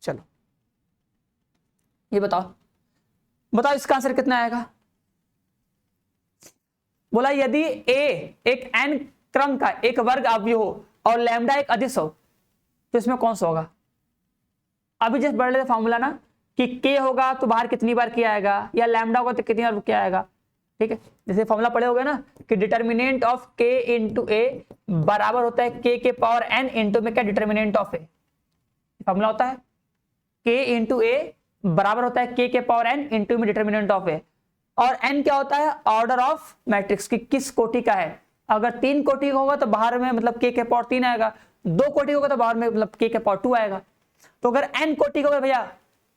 चलो ये बताओ इसका आंसर कितना आएगा। बोला यदि a एक n क्रम का एक वर्ग अवयव हो और लैम्डा एक अदिश हो तो इसमें कौन सा होगा। अभी जैसे बढ़ लेते फॉर्मूला ना कि k होगा तो बाहर कितनी बार किया आएगा, या लैम्डा होगा तो कितनी बार किया आएगा। ठीक है, जैसे फॉर्मूला पढ़े होगे ना कि डिटर्मिनेंट ऑफ k इंटू ए बराबर होता है k के पावर n इंटू में क्या डिटर्मिनेंट ऑफ ए। फॉर्मूला होता है k इंटू ए बराबर होता है k के पावर n इंटू में डिटर्मिनेंट ऑफ ए, और n क्या होता है, ऑर्डर ऑफ मैट्रिक्स की किस कोटि का है। अगर 3 कोटि का होगा तो बाहर में मतलब k के पावर 3 आएगा, 2 कोटि होगा तो बाहर में मतलब k के पावर 2 आएगा। तो अगर n कोटि का होगा भैया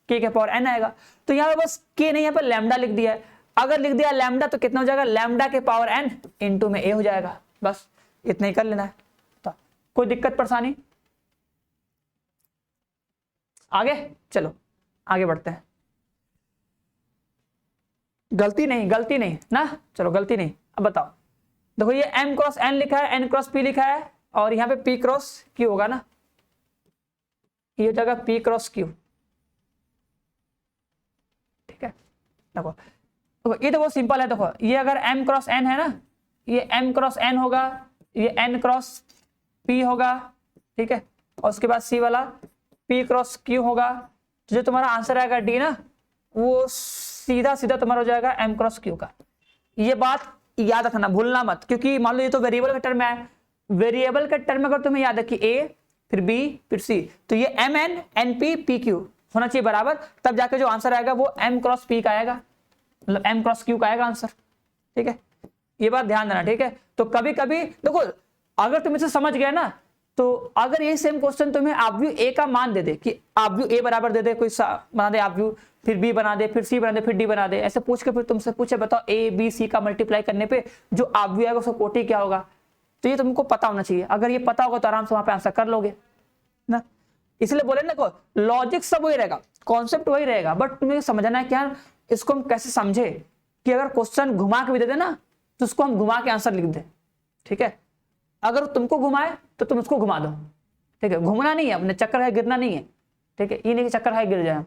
k के पावर n आएगा। तो यहाँ पे बस k नहीं, यहाँ पे लैम्डा लिख दिया है। अगर लिख दिया लैम्डा तो कितना हो जाएगा, लैम्डा के पावर n इंटू में a हो जाएगा। बस इतना ही कर लेना है, तो कोई दिक्कत परेशानी। आगे चलो आगे बढ़ते हैं। गलती नहीं ना, चलो गलती नहीं। अब बताओ, देखो ये m क्रॉस n लिखा है, n क्रॉस p लिखा है, और यहाँ पे p क्रॉस q होगा ना, ये हो जाएगा p क्रॉस q। ठीक है, देखो ये तो बहुत सिंपल है। देखो ये अगर m क्रॉस n है ना, ये m क्रॉस n होगा, ये n क्रॉस p होगा। ठीक है, और उसके बाद c वाला p क्रॉस q होगा। जो तुम्हारा आंसर आएगा d ना, वो सीधा तुम्हारा हो जाएगा m क्रॉस q का। ये बात याद रखना, भूलना मत, क्योंकि मान लो ये तो वेरिएबल का टर्म है। वेरिएबल का टर्म अगर तुम्हें याद है कि a फिर b फिर c, तो ये mn np pq होना चाहिए बराबर, तब जाके जो आंसर आएगा वो m क्रॉस p का आएगा। मतलब m क्रॉस q का आएगा आंसर। ठीक है, ये बात ध्यान देना। ठीक है, तो कभी कभी देखो अगर तुम इसे समझ गए ना, तो अगर ये सेम क्वेश्चन तुम्हें आव्यू a का मान दे दे कि आव्यू a बराबर दे दे, कोई बना दे आव्यू, फिर b बना दे, फिर c बना दे, फिर d बना दे, ऐसे पूछ के फिर तुमसे पूछे बताओ a b c का मल्टीप्लाई करने पे जो आव्यू आएगा उसका कोटि क्या होगा, तो ये तुमको पता होना चाहिए। अगर ये पता होगा तो आराम से वहां पे आंसर कर लोगे ना। इसलिए बोले ना, को लॉजिक सब वही रहेगा, कॉन्सेप्ट वही रहेगा, बट तुम्हें समझना है कि यार इसको हम कैसे समझे कि अगर क्वेश्चन घुमा के भी दे दे ना तो उसको हम घुमा के आंसर लिख दे। ठीक है, अगर तुमको घुमाए तो तुम उसको घुमा दो। ठीक है, घूमना नहीं है, अपने चक्कर है गिरना नहीं है। ठीक है, ये नहीं कि चक्कर है गिर जाए।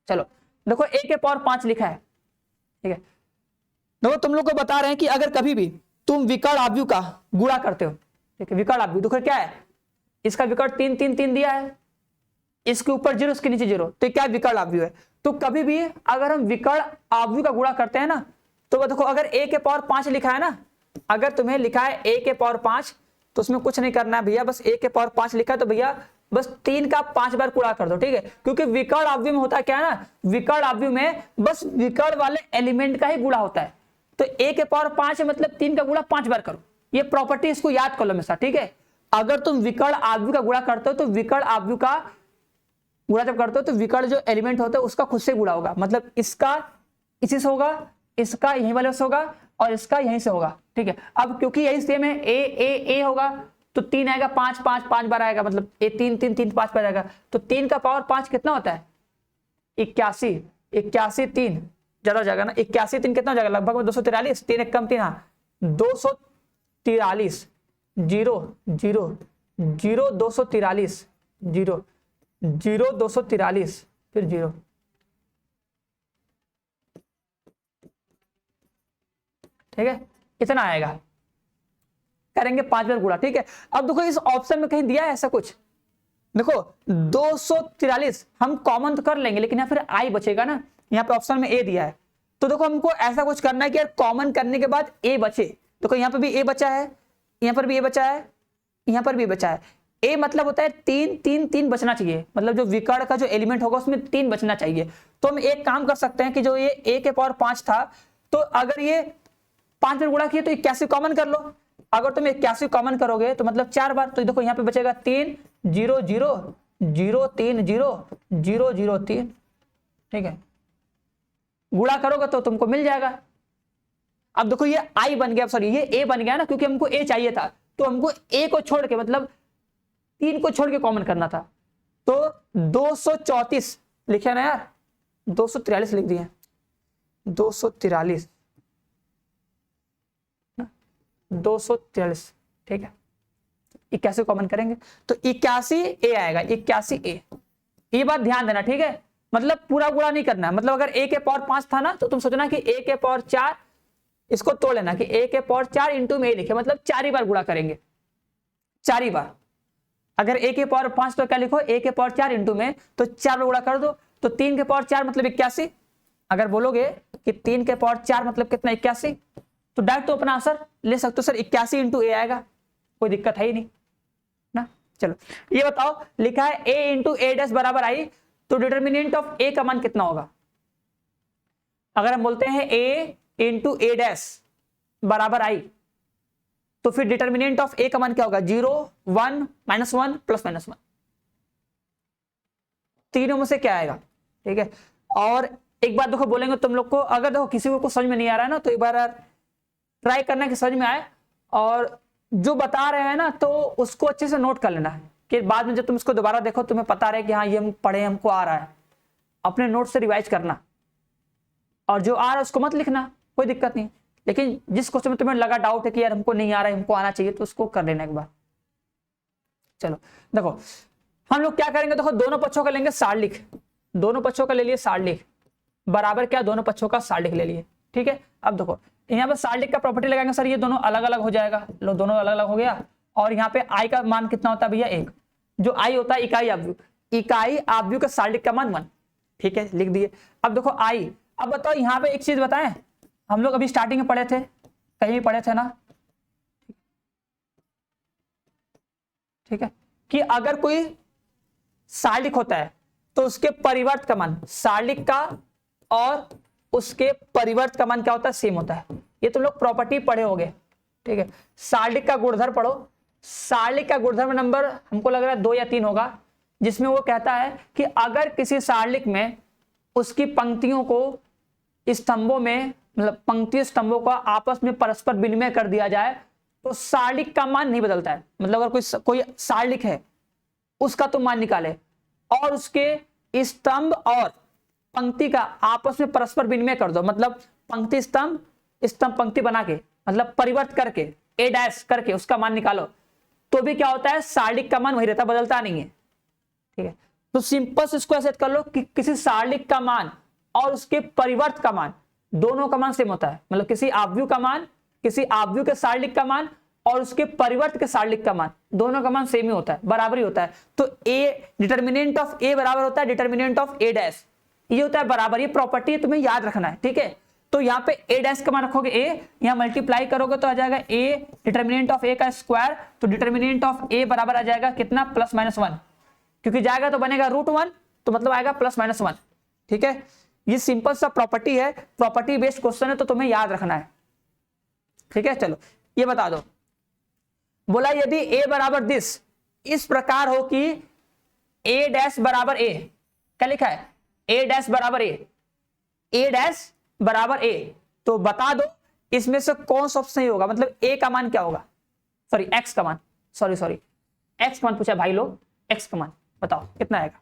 चलो देखो a के पावर 5 लिखा है। ठीक है, देखो तुम लोग को बता रहे हैं कि अगर कभी भी तुम विकर्ण आव्यू का गुणा करते हो, ठीक है, विकर्ण आव्यू देखो क्या है, इसका विकर्ण 3 3 3 दिया है, इसके ऊपर 0 इसके नीचे 0, तो क्या विकर्ण आव्यू है। तो कभी भी अगर हम विकर्ण आव्यू का गुणा करते हैं ना, तो देखो अगर a के पावर 5 लिखा है ना, अगर तुम्हें लिखा है a के पावर 5 तो उसमें कुछ नहीं करना है भैया, बस a के पावर 5 लिखा है तो भैया बस 3 का 5 बार गुणा कर दो। ठीक है, क्योंकि विकर्ण आव्यू में होता क्या है ना, विकर्ण आव्यू में बस विकर्ण वाले एलिमेंट का ही गुणा होता है। तो a के पावर 5 मतलब 3 का गुणा 5 बार करो, ये प्रॉपर्टी इसको याद कर लो हमेशा। ठीक है, अगर तुम विकर्ण आव्यू का गुणा करते हो तो विकर्ण आव्यू का गुणा जब करते हो तो विकर्ण जो एलिमेंट होता है उसका खुद से गुणा होगा, मतलब इसका इसी से होगा, इसका यहीं वाले से होगा और इसका यहीं से होगा। ठीक है, अब क्योंकि यही सेम है ए होगा तो 3 आएगा, 5 5 5 बार आएगा, मतलब ए 3 3 3 5 बार आएगा, तो 3 का पावर 5 कितना होता है 81, 81 3 ज्यादा हो जाएगा ना, 81 3 कितना हो जाएगा लगभग में 243, 3 एक कम 3, हाँ 243 0 0 0 243 0 0 243 फिर 0। ठीक है, इतना आएगा, करेंगे 5 बार गुणा। ठीक है, अब देखो इस ऑप्शन में कहीं दिया है ऐसा कुछ, देखो 243 हम कॉमन तो कर लेंगे लेकिन यहाँ फिर आई बचेगा ना, यहाँ पे ऑप्शन में ए दिया है, तो देखो हमको ऐसा कुछ करना है कि यार कॉमन करने के बाद ए बचे। देखो यहाँ पे भी ए बचा है, यहाँ पर भी ए बचा है, यहाँ पर भी बचा है। ए मतलब होता है 3 3 3 बचना चाहिए, मतलब जो विकर्ण का जो एलिमेंट होगा उसमें 3 बचना चाहिए। तो हम एक काम कर सकते हैं कि जो ये ए के पावर 5 था, तो अगर ये 5 बार गुणा किए तो 81 कॉमन कर लो, अगर तुम 81 कॉमन करोगे तो मतलब 4 बार, तो देखो यहाँ पे बचेगा 3 0 0 0 3 0 0 0 3। ठीक है, गुणा करोगे तो तुमको मिल जाएगा। अब देखो ये आई बन गया, सॉरी ये ए बन गया ना, क्योंकि हमको ए चाहिए था, तो हमको ए को छोड़ के मतलब 3 को छोड़ के कॉमन करना था, तो 234 लिखे ना यार, 243 लिख दिए, 243 243। ठीक है, 81 कॉमन करेंगे तो 81 ए आएगा, 81 ए, ये बात ध्यान देना। ठीक है, मतलब पूरा गुणा नहीं करना, मतलब अगर ए के पावर 5 था ना तो तुम सोचना कि ए के पावर 4, इसको तोड़ लेना कि ए के पावर 4 इंटू में ए लिखे, मतलब 4 ही बार गुणा करेंगे, 4 ही बार। अगर ए के पावर 5 तो क्या लिखो, ए के पावर 4 इंटू में, तो 4 बार गुणा कर दो, तो 3 के पावर 4 मतलब 81। अगर बोलोगे कि 3 के पावर 4 मतलब कितना 81, तो डायरेक्ट तो अपना आंसर ले सकते हो सर, 81 इंटू ए आएगा, कोई दिक्कत है ही नहीं ना। चलो ये बताओ, लिखा है ए इंटू ए डैश बराबर आई, तो डिटर्मिनेंट ऑफ ए का मान कितना होगा। अगर हम बोलते हैं ए इंटू ए डैश बराबर आई, तो फिर डिटर्मिनेंट ऑफ ए का मान क्या होगा, 0 1 -1 +-1, तीनों में से क्या आएगा। ठीक है, और एक बात देखो बोलेंगे तुम लोग को, अगर देखो किसी को समझ में नहीं आ रहा है ना, तो एक बार ट्राई करना कि समझ में आए, और जो बता रहे हैं ना तो उसको अच्छे से नोट कर लेना कि बाद में जब तुम इसको दोबारा देखो तुम्हें पता रहे कि हाँ ये हम पढ़े, हमको आ रहा है, अपने नोट से रिवाइज करना, और जो आ रहा है उसको मत लिखना, कोई दिक्कत नहीं, लेकिन जिस क्वेश्चन में तुम्हें लगा डाउट है कि यार हमको नहीं आ रहा है, हमको आना चाहिए, तो उसको कर लेना एक बार। चलो देखो हम लोग क्या करेंगे, देखो दोनों पक्षों का लेंगे सारणिक, दोनों पक्षों का ले लिए सारणिक, बराबर क्या, दोनों पक्षों का सारणिक ले लिए। ठीक है, अब देखो यहाँ पर सारणिक का प्रॉपर्टी लगाएंगे सर, ये दोनों अलग अलग हो जाएगा, लो दोनों अलग अलग हो गया, और यहाँ पे आई का मान कितना होता है भैया 1, जो आई होता है इकाई आव्यू, इकाई आव्यू का सारणिक का मान 1। ठीक है, लिख दिए। अब देखो आई, अब बताओ यहाँ पे एक चीज बताएं, हम लोग अभी स्टार्टिंग में पढ़े थे, कहीं भी पढ़े थे ना, ठीक है, कि अगर कोई सारणिक होता है तो उसके परिवर्त का मान, सारणिक का और उसके परिवर्त का मान क्या होता है, सेम होता है। ये तुम लोग प्रॉपर्टी पढ़े होगे, ठीक है। सारणिक का गुणधर्म पढ़ो। सारणिक का गुणधर्म नंबर हमको लग रहा है 2 या 3 होगा, जिसमें वो कहता है कि अगर किसी सारणिक में उसकी पंक्तियों को स्तंभों में, मतलब पंक्ति स्तंभों का आपस में परस्पर विनिमय कर दिया जाए तो सारणिक का मान नहीं बदलता है। मतलब अगर कोई सारणिक है उसका तुम मान निकाले और उसके स्तंभ और पंक्ति का आपस में परस्पर विनिमय कर दो, मतलब पंक्ति स्तंभ स्तंभ पंक्ति बना के, मतलब परिवर्त करके ए डैश करके उसका मान निकालो, तो भी क्या होता है, सारणिक का मान वही रहता, बदलता नहीं है, ठीक है। तो सिंपल से इसको ऐसे कर लो कि किसी सारणिक का मान और उसके परिवर्त का मान, दोनों का मान सेम होता है। मतलब किसी आव्यूह का मान, किसी आव्यूह के सारणिक का मान और उसके परिवर्त के सारणिक का मान, दोनों का मान सेम ही होता है, बराबर ही होता है। तो ए डिटर्मिनेंट ऑफ ए बराबर होता है डिटर्मिनेंट ऑफ ए डैश, ये होता है बराबर। ये प्रॉपर्टी तुम्हें याद रखना है, ठीक है। तो यहाँ पे ए डैश का मान रखोगे ए, यहाँ मल्टीप्लाई करोगे तो आ जाएगा ए डिटर्मिनेंट ऑफ ए का स्क्वायर, तो डिटर्मिनेंट ऑफ ए बराबर आ जाएगा कितना, +-1, क्योंकि जाएगा तो बनेगा √1, तो मतलब आएगा +-1, ठीक है। ये सिंपल सा प्रॉपर्टी है, प्रॉपर्टी बेस्ड क्वेश्चन है, तो तुम्हें याद रखना है, ठीक है। चलो ये बता दो, बोला यदि ए बराबर दिस, इस प्रकार हो कि ए डैश बराबर ए, क्या लिखा है, ए डैश बराबर ए, ए डैश बराबर ए, तो बता दो इसमें से कौन सा ऑप्शन सही होगा। मतलब ए का मान क्या होगा, सॉरी एक्स का मान, सॉरी एक्स का मान पूछा भाई लोग, एक्स का मान बताओ कितना आएगा।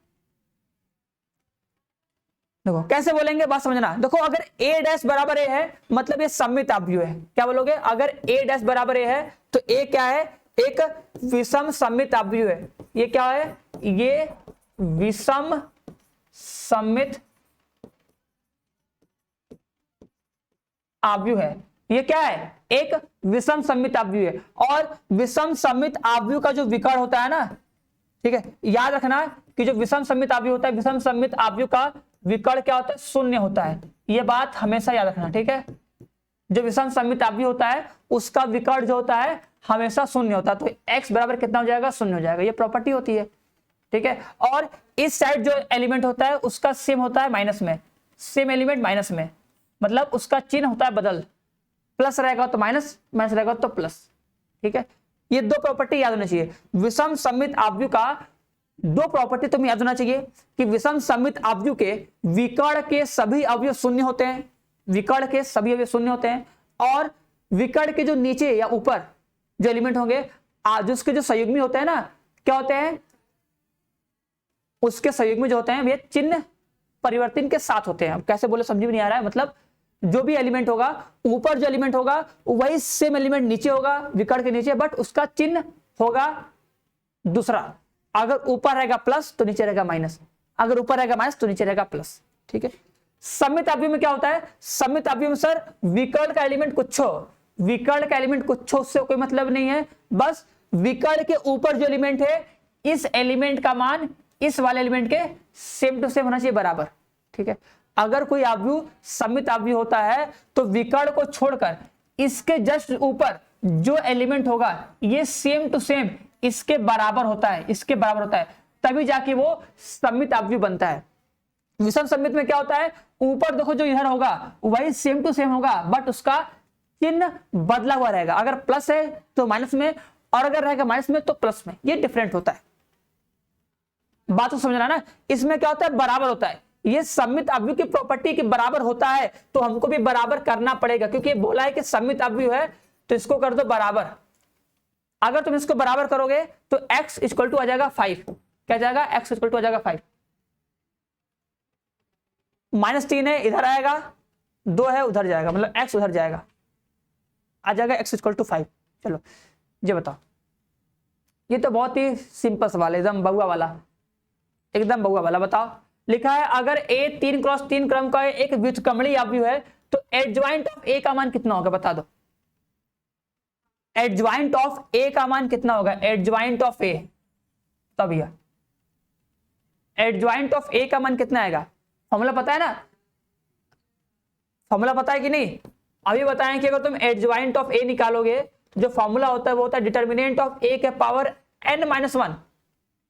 देखो कैसे बोलेंगे, बात समझना। देखो अगर ए डैश बराबर ए है मतलब ये सममित आव्यूह है, क्या बोलोगे, अगर ए डैश बराबर ए है तो ए क्या है, एक विषम सममित आव्यूह है। ये क्या है, ये विषम सममित आव्यूह है। ये क्या है, एक विषम सममित आव्यूह है। और विषम सममित आव्यूह का जो विकर्ण होता है ना, ठीक है, याद रखना कि जो विषम सममित आव्यूह होता है, विषम सममित आव्यूह का विकर्ण क्या होता है, शून्य होता है। ये बात हमेशा याद रखना, ठीक है। जो विषम सममित आव्यूह होता है उसका विकर्ण जो होता है हमेशा शून्य होता है। तो x बराबर कितना हो जाएगा, 0 हो जाएगा। ये प्रॉपर्टी होती है, ठीक है। और इस साइड जो एलिमेंट होता है उसका सेम होता है माइनस में, सेम एलिमेंट माइनस में, मतलब उसका चिन्ह होता है बदल, प्लस रहेगा तो माइनस, माइनस रहेगा तो प्लस, ठीक है। ये 2 प्रॉपर्टी याद होनी चाहिए। विषम सममित आव्यूह का 2 प्रॉपर्टी तुम्हें याद होना चाहिए कि विषम सममित आव्यूह के विकर्ण के सभी अवयव शून्य होते हैं, विकर्ण के सभी अवयव शून्य होते हैं, और विकर्ण के जो नीचे या ऊपर जो एलिमेंट होंगे, उसके जो संयुग्मी होते हैं ना, क्या होते हैं, उसके संयुग्मी जो होते हैं वे चिन्ह परिवर्तन के साथ होते हैं। अब कैसे बोले समझ में नहीं आ रहा है, मतलब जो भी एलिमेंट होगा, ऊपर जो एलिमेंट होगा वही सेम एलिमेंट नीचे होगा विकर्ण के नीचे, बट उसका चिन्ह होगा दूसरा। अगर ऊपर रहेगा प्लस तो नीचे रहेगा माइनस, अगर ऊपर रहेगा माइनस तो नीचे रहेगा प्लस, ठीक है। सममित आव्यूह में क्या होता है, सममित आव्यूह में सर विकर्ण का एलिमेंट कुछ हो, विकर्ण का एलिमेंट कुछ हो उससे कोई मतलब नहीं है, बस विकर्ण के ऊपर जो एलिमेंट है इस एलिमेंट का मान इस वाले एलिमेंट के सेम टू सेम होना चाहिए, बराबर, ठीक है। अगर कोई आव्यूह सममित आव्यूह होता है तो विकर्ण को छोड़कर इसके जस्ट ऊपर जो एलिमेंट होगा ये सेम टू सेम इसके बराबर होता है, इसके बराबर होता है, तभी जाके वो सममित आव्यूह बनता है। विषम सममित में क्या होता है, ऊपर देखो जो इधर होगा वही सेम टू सेम होगा, बट उसका चिन्ह बदला हुआ रहेगा। अगर प्लस है तो माइनस में, और अगर रहेगा माइनस में तो प्लस में, ये डिफरेंट होता है। बात को समझना ना, इसमें क्या होता है, बराबर होता है। ये सममित आव्यूह की प्रॉपर्टी के बराबर होता है तो हमको भी बराबर करना पड़ेगा, क्योंकि बोला है कि सममित आव्यूह है तो इसको कर दो बराबर। अगर तुम इसको बराबर करोगे तो x इक्वल टू आ जाएगा 5, क्या जाएगा, x इक्वल टू आ जाएगा 5, -3 है इधर आएगा, 2 है उधर जाएगा, मतलब x उधर जाएगा, आ जाएगा x इक्वल टू 5। चलो ये बताओ, ये तो बहुत ही सिंपल सवाल है, एकदम बउआ वाला, एकदम बउआ वाला। बताओ, लिखा है अगर a 3x3 क्रम का एक व्युत्क्रमणीय आव्यूह है तो एडज्वाइंट ऑफ a का मान कितना होगा, बता दो। एडज्वाइंट ऑफ a का मान कितना होगा, एडज्वाइंट ऑफ a, तब भैया एडज्वाइंट ऑफ a का मान कितना आएगा, फॉर्मूला पता है ना, फॉर्मूला पता है कि नहीं, अभी बताएं कि अगर तुम एडज्वाइंट ऑफ a निकालोगे तो जो फॉर्मूला होता है वो होता है डिटर्मिनेंट ऑफ a के पावर n-1।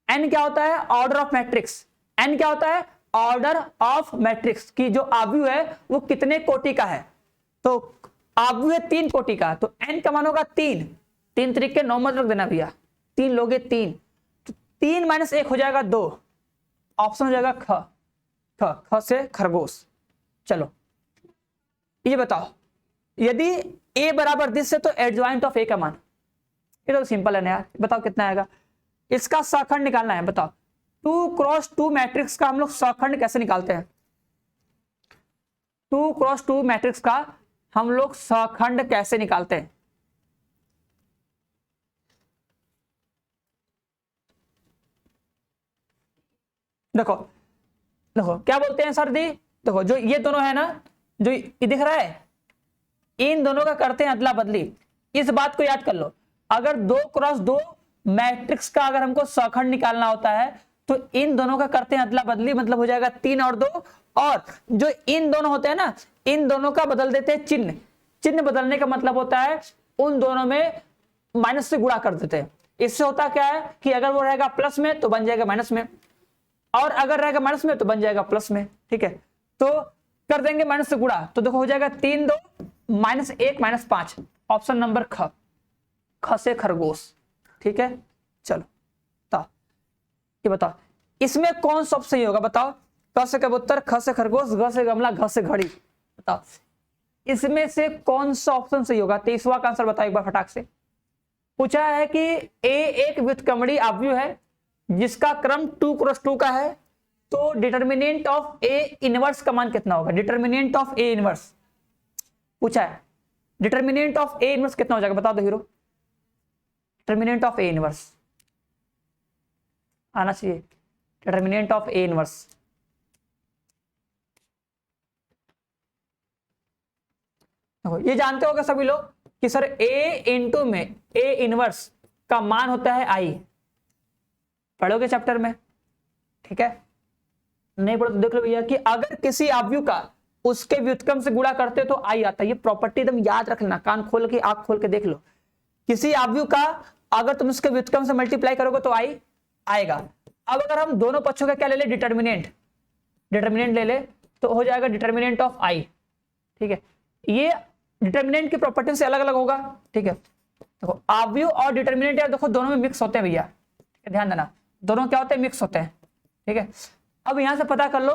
n क्या होता है, ऑर्डर ऑफ मैट्रिक्स, n क्या होता है, ऑर्डर ऑफ मैट्रिक्स की जो आव्यूह है वो कितने कोटि का है। तो आव्यूह है 3 कोटि का, तो n का मान होगा 3, 3 तरीके 9 मत रख देना भैया, 3 लोगे 3, तो 3 - 1 हो जाएगा 2, ऑप्शन हो जाएगा ख। ख से खरगोश। चलो ये बताओ, यदि a बराबर दिस है तो एडजॉइंट ऑफ a का मान, ये तो सिंपल है ना यार, बताओ कितना आएगा। इसका सखंड निकालना है, बताओ 2x2 मैट्रिक्स का हम लोग सखंड कैसे निकालते हैं। 2x2 मैट्रिक्स का हम लोग सखंड कैसे निकालते हैं। देखो देखो क्या बोलते हैं सर दी, देखो जो ये दोनों है ना, जो ये दिख रहा है, इन दोनों का करते हैं अदला बदली। इस बात को याद कर लो, अगर 2x2 मैट्रिक्स का अगर हमको सखंड निकालना होता है तो इन दोनों का करते हैं अदला बदली, मतलब हो जाएगा 3 और 2, और जो इन दोनों होते हैं ना, इन दोनों का बदल देते हैं चिन्ह। चिन्ह बदलने का मतलब होता है उन दोनों में माइनस से गुणा कर देते हैं। इससे होता क्या है कि अगर वो रहेगा प्लस में तो बन जाएगा माइनस में, और अगर रहेगा माइनस में तो बन जाएगा प्लस में। ठीक है, तो कर देंगे माइनस से गुणा, तो देखो हो जाएगा 3 2 -1 -5, ऑप्शन नंबर ख। ख से खरगोश। ठीक है, चलो बताओ, ये बताओ इसमें कौन सा ऑप्शन सही होगा, बताओ। क से कबूतर, ख से खरगोश, ग से गमला, घ से घड़ी, बताओ इसमें से कौन सा ऑप्शन सही होगा। 23वां का आंसर बताओ एक बार फटाक से। पूछा है कि ए एक व्युत्क्रमणीय आव्यूह है जिसका क्रम 2x2 का है, तो डिटर्मिनेंट ऑफ ए इनवर्स का मान कितना होगा। डिटर्मिनेंट ऑफ ए इनवर्स पूछा है, डिटर्मिनेंट ऑफ ए इनवर्स कितना हो जाएगा, बता दो hero. Determinant of A inverse आना चाहिए, डिटर्मिनेंट ऑफ ए इनवर्स। ये जानते होगा सभी लोग कि सर a इंटू में ए इनवर्स का मान होता है आई, पढ़ोगे चैप्टर में। ठीक है, नहीं पढ़ो तो देख लो भैया कि अगर किसी आव्यूह का उसके व्युत्क्रम से गुणा करते तो आई आता है। ये प्रॉपर्टी एकदम याद रख लेना, कान खोल के आंख खोल के देख लो। किसी आव्यूह का अगर तुम उसके व्युत्क्रम से मल्टीप्लाई करोगे तो आई आएगा। अब अगर हम दोनों पक्षों का क्या ले ले, डिटर्मिनेंट, डिटर्मिनेंट ले ले तो हो जाएगा डिटर्मिनेंट ऑफ आई। ठीक है, ये डिटर्मिनेंट की प्रॉपर्टी से अलग अलग होगा। ठीक है, देखो आव्यूह और डिटर्मिनेंट यार देखो दोनों में मिक्स होते हैं भैया, ध्यान देना, दोनों क्या होते हैं, मिक्स होते हैं। ठीक है, अब यहां से पता कर लो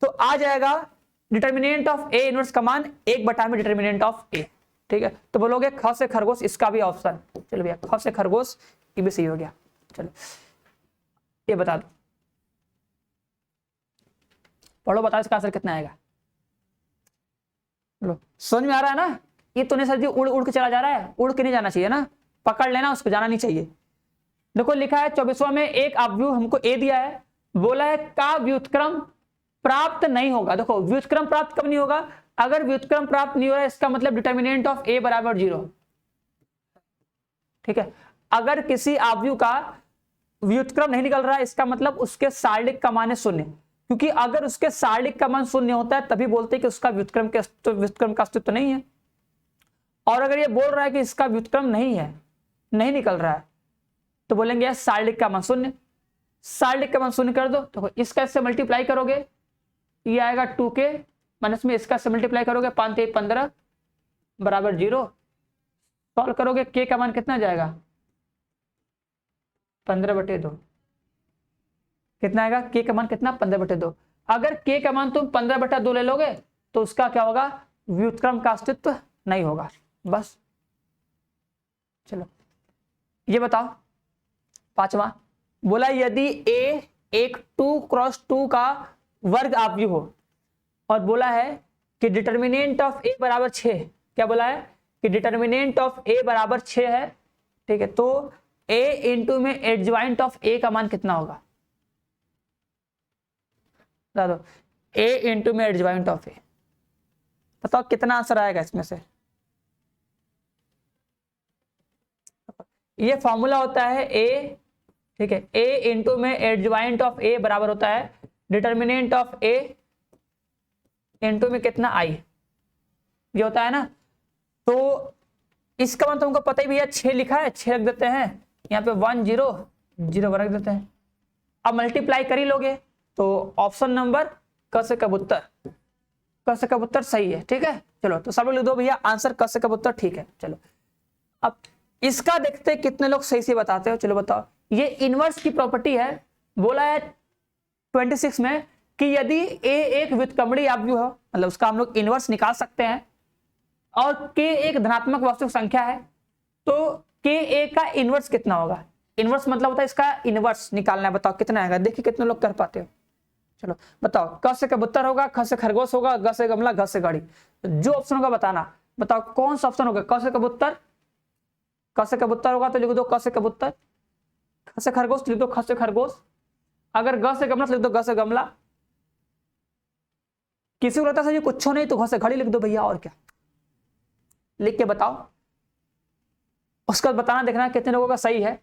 तो आ जाएगा डिटर्मिनेंट ऑफ ए इनवर्स का मान 1/में डिटर्मिनेंट ऑफ ए। ठीक है, तो बोलोगे ख से खरगोश, इसका भी ऑप्शन, चलो भैया ख से खरगोश ये भी सही हो गया। चलो ये बता दो, पढ़ो बताओ इसका आंसर कितना आएगा। लो समझ में आ रहा है ना, ये तो नहीं सर जी उड़ उड़ के चला जा रहा है, उड़ के नहीं जाना चाहिए ना, पकड़ लेना उसको, जाना नहीं चाहिए। देखो लिखा है 24वां में एक आव्यूह हमको ए दिया है, बोला है का व्युत्क्रम प्राप्त नहीं होगा। देखो व्युत्क्रम प्राप्त कब नहीं होगा, अगर व्युत्क्रम प्राप्त नहीं हो रहा है इसका मतलब डिटर्मिनेंट ऑफ ए बराबर 0। ठीक है, अगर किसी आव्यूह का व्युत्क्रम नहीं निकल रहा है इसका मतलब उसके सारणिक का मान है 0, क्योंकि अगर उसके सारणिक का मान 0 होता है तभी बोलते हैं कि उसका व्युत्क्रम का अस्तित्व नहीं है। और अगर ये बोल रहा है कि इसका व्युत्क्रम नहीं है, नहीं निकल रहा है, तो बोलेंगे सारणिक का मान 0। सारणिक का मान 0 कर दो, तो इसका इससे मल्टीप्लाई करोगे ये आएगा 2k माइनस में इसका से मल्टीप्लाई करोगे 5 3 15 बराबर 0। सॉल्व करोगे k का मान कितना जाएगा 15/2। कितना आएगा k का मान कितना 15/2। अगर k का मान तुम 15/2 ले लोगे तो उसका क्या होगा, व्युत्क्रम का अस्तित्व नहीं होगा। बस चलो ये बताओ 5वां, बोला यदि a एक 2x2 का वर्ग आव्यूह हो और बोला है कि डिटर्मिनेंट ऑफ a बराबर 6, क्या बोला है कि डिटर्मिनेंट ऑफ a बराबर 6 है। ठीक है, तो a इंटू में एडजॉइंट ऑफ a का मान कितना होगा, बता दो। a इंटू में एडजॉइंट ऑफ a, बताओ कितना आंसर आएगा इसमें से। ये फॉर्मूला होता है a, ठीक है, a इंटू में एडजॉइंट ऑफ a बराबर होता है डिटर्मिनेंट ऑफ a इंटू में कितना i, ये होता है ना। तो इसका मान तुमको पता ही भैया 6 लिखा है, 6 रख देते हैं यहाँ पे 1 0 0 रख देते हैं। अब मल्टीप्लाई कर ही लोगे तो ऑप्शन नंबर क से कबूतर, क से कबूतर सही है। ठीक है, चलो तो सब लोग लिख दो भैया आंसर क से कबूतर। ठीक है, चलो अब इसका देखते हैं कितने लोग सही से बताते हो। चलो बताओ, ये इनवर्स की प्रॉपर्टी है, बोला है 26 में कि यदि ए एक व्युत्क्रमणीय आव्यूह हो, मतलब उसका हम लोग इनवर्स निकाल सकते हैं, और के एक धनात्मक वास्तविक संख्या है, तो के ए का इनवर्स कितना होगा। इनवर्स मतलब होता है इसका इनवर्स निकालना है, बताओ कितना आएगा। देखिए कितने लोग कर पाते हो। चलो बताओ, क से कबूतर होगा, ख से खरगोश होगा, ग से गमला, घ से गाड़ी, जो ऑप्शन होगा बताना। बताओ कौन सा ऑप्शन होगा। क से कबूतर, क से कबूतर होगा तो लिख दो क से कबूतर, ख से खरगोश लिख दो ख से खरगोश, अगर ग से गमला लिख दो ग से गमला, किसी को लगता है कुछ नहीं तो घ से घड़ी लिख दो भैया, और क्या लिख के बताओ। उसका बताना, देखना कितने लोगों का सही है।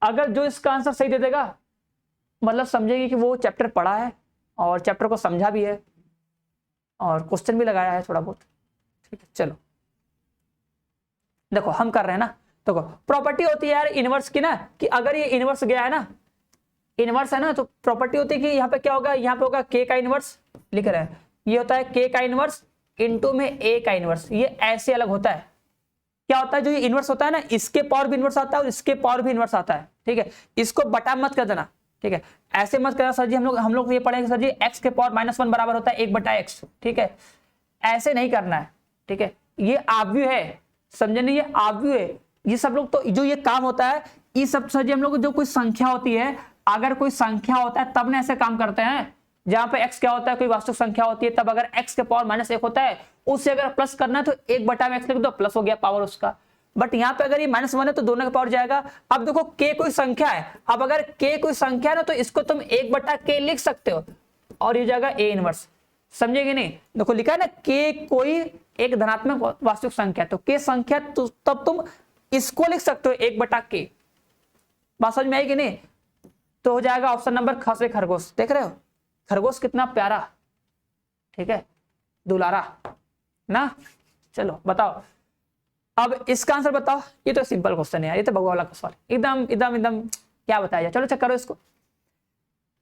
अगर जो इसका आंसर सही दे देगा मतलब समझेगी कि वो चैप्टर पढ़ा है और चैप्टर को समझा भी है और क्वेश्चन भी लगाया है थोड़ा बहुत। ठीक है, चलो देखो हम कर रहे हैं ना। देखो प्रॉपर्टी होती है यार इनवर्स की ना, कि अगर ये इनवर्स गया है ना, इनवर्स है ना, तो प्रॉपर्टी होती है कि यहाँ पे क्या होगा, यहाँ पे होगा के का इनवर्स, लिख रहे हैं ये होता है के का इनवर्स इनटू में ए का इनवर्स। ये ऐसे अलग होता है। क्या होता है, जो ये इनवर्स होता है ना, इसके पावर भी इनवर्स आता है और इसके पावर भी इनवर्स आता है। ठीक है, इसको बटा मत कर देना। ठीक है, ऐसे मत करना सर जी, हम लोग ये पढ़ेंगे सर जी x के पावर -1 बराबर होता है 1/x। ठीक है, ऐसे नहीं करना है। ठीक है, ये आव्यूह है, समझे नहीं, ये आव्यूह है। ये सब लोग तो जो ये काम होता है, ये सब सर जी हम लोग जो कोई संख्या होती है, अगर कोई संख्या होता है तब ना ऐसे काम करते हैं। जहां पे x क्या होता है, कोई वास्तविक संख्या होती है, तब अगर x के पावर -1 होता है, उससे अगर प्लस करना है तो 1/x लिख दो, प्लस हो गया पावर उसका। बट यहाँ पे अगर ये -1 है तो दोनों का पावर जाएगा। अब देखो k कोई संख्या है, अब अगर k कोई संख्या है ना, तो इसको तुम 1/k लिख सकते हो और ये जाएगा a इनवर्स। समझेगे नहीं, देखो लिखा है ना k कोई एक धनात्मक वास्तविक संख्या, तो k संख्या तो तब तुम इसको लिख सकते हो 1/k। बात समझ में आएगी नहीं, तो हो जाएगा ऑप्शन नंबर ख से खरगोश। देख रहे हो खरगोश कितना प्यारा, ठीक है, दुलारा ना। चलो बताओ, अब इसका आंसर बताओ। ये तो सिंपल क्वेश्चन है, ये तो भगवान का सवाल, एकदम एकदम एकदम क्या बताया जाए। चलो चेक करो इसको,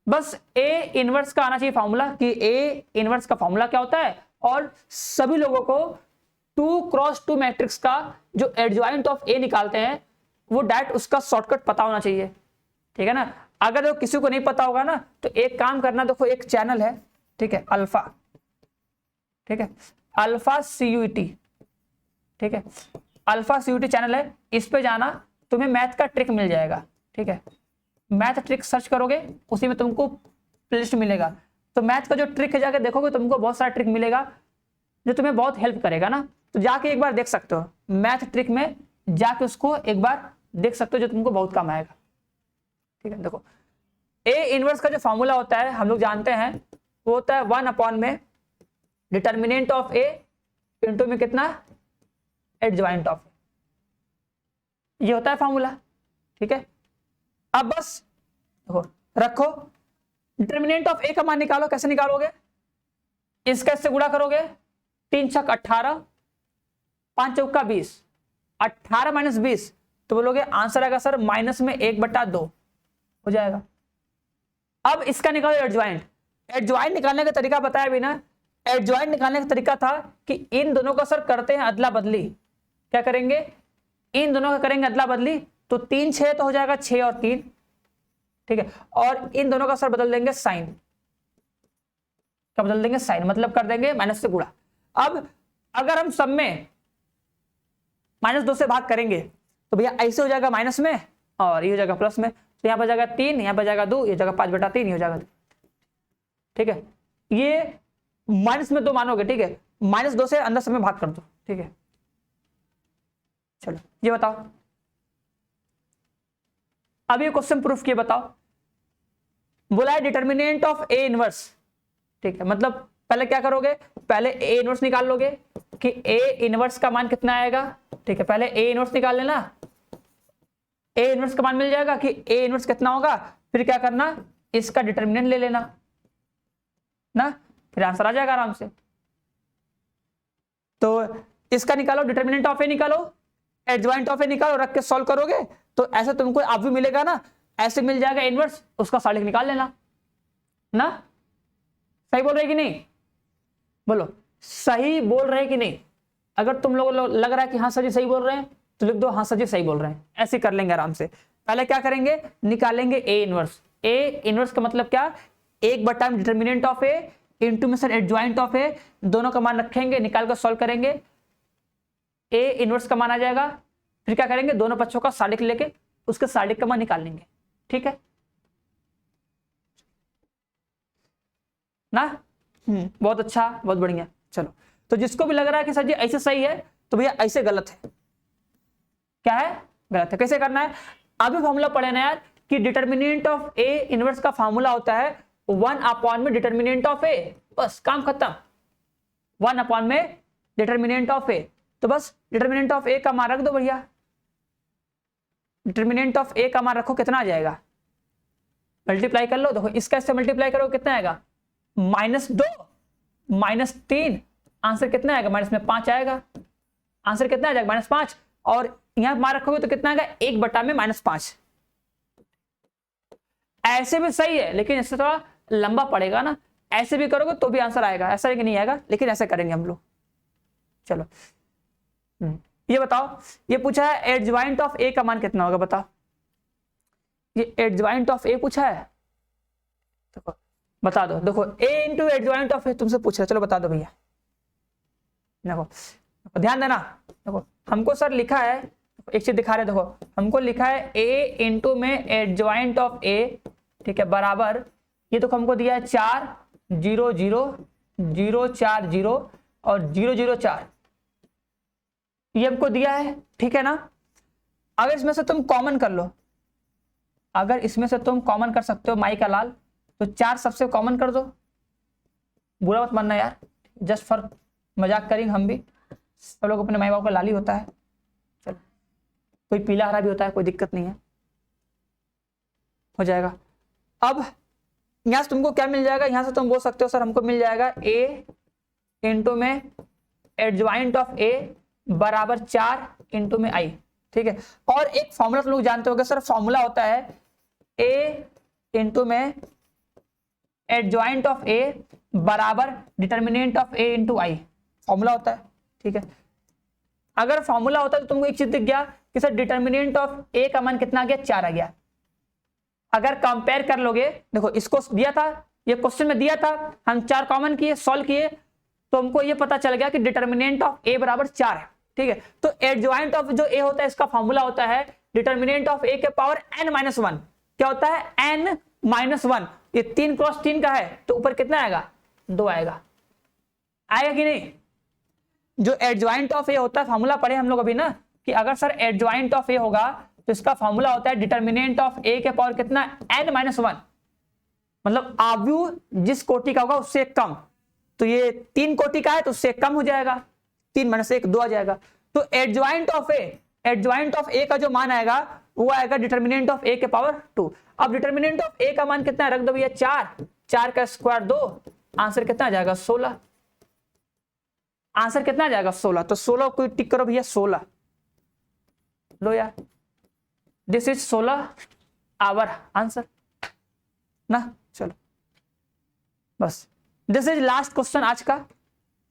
बस ए इनवर्स का आना चाहिए फॉर्मूला, कि ए इनवर्स का फॉर्मूला क्या होता है, और सभी लोगों को 2x2 मैट्रिक्स का जो एडजॉइंट ऑफ ए निकालते हैं वो डायरेक्ट उसका शॉर्टकट पता होना चाहिए। ठीक है ना, अगर तो किसी को नहीं पता होगा ना, तो एक काम करना, देखो एक चैनल है, ठीक है, अल्फा, ठीक है, अल्फा CUET, ठीक है, अल्फा CUET चैनल है, इस पे जाना, तुम्हें मैथ का ट्रिक मिल जाएगा। ठीक है, मैथ ट्रिक सर्च करोगे, उसी में तुमको प्लेलिस्ट मिलेगा, तो मैथ का जो ट्रिक है जाके देखोगे, तुमको बहुत सारा ट्रिक मिलेगा जो तुम्हें बहुत हेल्प करेगा ना। तो जाके एक बार देख सकते हो, मैथ ट्रिक में जाके उसको एक बार देख सकते हो, जो तुमको बहुत काम आएगा। ठीक है, देखो ए इनवर्स का जो फॉर्मूला होता है हम लोग जानते हैं, वो होता है 1 में डिटर्मिनेंट ऑफ ए इंटू में कितना, एडजॉइंट ऑफ, ये होता है फॉर्मूला। ठीक है, अब बस देखो रखो, डिटर्मिनेंट ऑफ ए का मान निकालो। कैसे निकालोगे, इसका इससे गुणा करोगे, 3 छक 18, 5 चौका 20, 18 - 20, तो बोलोगे आंसर आएगा सर -1/2 हो जाएगा। अब इसका निकालो एडजॉइंट। एडजॉइंट निकालने का तरीका बताया भी ना, एडजॉइंट निकालने का तरीका था कि इन दोनों का सर करते हैं अदला बदली। क्या करेंगे, इन दोनों का करेंगे अदला बदली, तो 3 6 तो हो जाएगा 6 और 3। ठीक है, और इन दोनों का सर बदल देंगे साइन। क्या बदल देंगे, साइन, मतलब कर देंगे माइनस से गुणा। अब अगर हम सब में -2 से भाग करेंगे तो भैया ऐसे हो जाएगा माइनस में, और ये हो जाएगा प्लस में, तो यहाँ पर जाएगा 3, यहाँ पर जाएगा 2, ये जाएगा 5/3, ये हो जाएगा 2। ठीक है, ये माइनस में 2 मानोगे। ठीक है, -2 से अंदर सब में भाग कर दो। ठीक है, चलो ये बताओ, अब ये क्वेश्चन प्रूफ किए बताओ। बोला है डिटर्मिनेंट ऑफ ए इनवर्स। ठीक है, मतलब पहले क्या करोगे, पहले ए इनवर्स निकाल लोगे कि ए इनवर्स का मान कितना आएगा। ठीक है, पहले ए इनवर्स निकाल लेना, ए इनवर्स का मान मिल जाएगा कि ए इनवर्स कितना होगा, फिर क्या करना, इसका डिटर्मिनेंट ले लेना ना, फिर आंसर आ जाएगा आराम से। तो इसका निकालो, डिटर्मिनेंट ऑफ ए निकालो, एडजॉइंट ऑफ ए निकालो, रख के सॉल्व करोगे तो ऐसे तुमको आप भी मिलेगा ना, ऐसे मिल जाएगा इनवर्स, उसका सॉल्व निकाल लेना ना? सही बोल रहे कि नहीं? बोलो सही बोल रहे कि नहीं? अगर तुम लोग लग रहा है कि हाँ सर जी सही बोल रहे हैं तो लिख दो हाँ सर जी सही बोल रहे हैं। ऐसे कर लेंगे आराम से। पहले क्या करेंगे, निकालेंगे ए इनवर्स। ए इनवर्स का मतलब क्या, 1 बटा डिटर्मिनेंट ऑफ ए इंटू में सर एडजॉइंट ऑफ ए, दोनों का मान रखेंगे, निकाल कर सॉल्व करेंगे, ए इनवर्स का मान आ जाएगा। फिर क्या करेंगे, दोनों पक्षों का साडिक लेके उसके साडिक का मान निकाल लेंगे। ठीक है ना? बहुत अच्छा, बहुत बढ़िया। चलो, तो जिसको भी लग रहा है कि सर जी ऐसे सही है तो भैया ऐसे गलत है। क्या है? गलत है। कैसे करना है, अभी फॉर्मूला पढ़े ना यार कि डिटर्मिनेंट ऑफ ए इनवर्स का फॉर्मूला होता है 1 में डिटर्मिनेंट ऑफ ए, बस काम खत्म। 1 में डिटर्मिनेंट ऑफ ए, तो बस डिटर्मिनेंट ऑफ ए का मान रख दो भैया। डिटर्मिनेंट ऑफ ए का मान रखो, कितना आ जाएगा, मल्टीप्लाई कर लो। देखो इसका इससे मल्टीप्लाई करो, कितना आएगा, -2 -3, आंसर कितना आएगा, माइनस में 5 आएगा। आंसर कितना आ जाएगा, -5, और यहां मान रखोगे तो कितना आएगा, 1 बटा में -5। ऐसे भी सही है लेकिन इससे थोड़ा लंबा पड़ेगा ना, ऐसे भी करोगे तो भी आंसर आएगा, ऐसा है कि नहीं आएगा, लेकिन ऐसे करेंगे हम लोग। चलो ये बताओ, ये पूछा है एडजॉइंट ऑफ ए का मान कितना होगा, बताओ। ये एडजॉइंट ऑफ ए पूछा है, देखो बता दो। देखो ए इंटू एडजॉइंट ऑफ ए तुमसे पूछ रहा है, चलो बता दो भैया। देखो ध्यान देना, देखो हमको सर लिखा है, एक चीज दिखा रहे, देखो हमको लिखा है ए इंटू में एडजॉइंट ऑफ ए, ठीक है, बराबर, ये तो हमको दिया है 4 0 0 0 4 0 और 0 0 4, ये हमको दिया है, ठीक है ना। अगर इसमें से तुम कॉमन कर लो, अगर इसमें से तुम कॉमन कर सकते हो माई का लाल, तो 4 सबसे कॉमन कर दो, बुरा मत मानना यार, जस्ट फॉर मजाक करेंगे हम भी, सब लोग अपने माई बाप का लाल ही होता है। चलो कोई पीला हरा भी होता है, कोई दिक्कत नहीं है, हो जाएगा। अब यहां से तुमको क्या मिल जाएगा, यहां से तुम बोल सकते हो सर हमको मिल जाएगा ए इंटू में एडजॉइंट ऑफ ए बराबर 4 इंटू में आई, ठीक है। और एक फॉर्मूला तुम लोग जानते होगे सर, फॉर्मूला होता है ए इंटू में एडजॉइंट ऑफ ए बराबर determinant of A into I, formula होता है, ठीक है। अगर फॉर्मूला होता है तो तुमको एक चीज दिख गया कि सर डिटर्मिनेंट ऑफ ए का मान कितना आ गया, 4 आ गया। अगर कंपेयर कर लोगे, देखो इसको दिया था, ये क्वेश्चन में दिया था, हम 4 कॉमन किए, सॉल्व किए, तो हमको ये पता चल गया कि डिटर्मिनेंट ऑफ ए बराबर 4 है, ठीक है। तो एडजॉइंट ऑफ जो ए होता है इसका फॉर्मूला होता है डिटर्मिनेंट ऑफ ए के पावर n-1, क्या होता है n-1, ये 3 क्रॉस 3 का है तो ऊपर कितना आएगा, 2 आएगा, आएगा कि नहीं। जो एडजॉइंट ऑफ ए होता है, फॉर्मूला पढ़े हम लोग अभी ना, कि अगर सर एडजॉइंट ऑफ ए होगा तो इसका फॉर्मूला होता है डिटर्मिनेंट ऑफ ए के पावर कितना, n-1, मतलब आव्यूह जिस कोटि का होगा उससे कम, तो ये 3 कोटि का है तो उससे कम हो जाएगा, 3 - 1 2 आ जाएगा। तो एडजॉइंट ऑफ ए का जो मान आएगा वो आएगा डिटर्मिनेंट ऑफ ए के पावर 2। अब डिटर्मिनेंट ऑफ ए का मान कितना है, रख दो भैया 4 का स्क्वायर 2, आंसर कितना आ जाएगा 16, आंसर कितना आ जाएगा 16, तो 16 को टिक करो भैया 16, लो यार, दिस इज 16 आवर आंसर ना। चलो बस, दिस इज लास्ट क्वेश्चन आज का,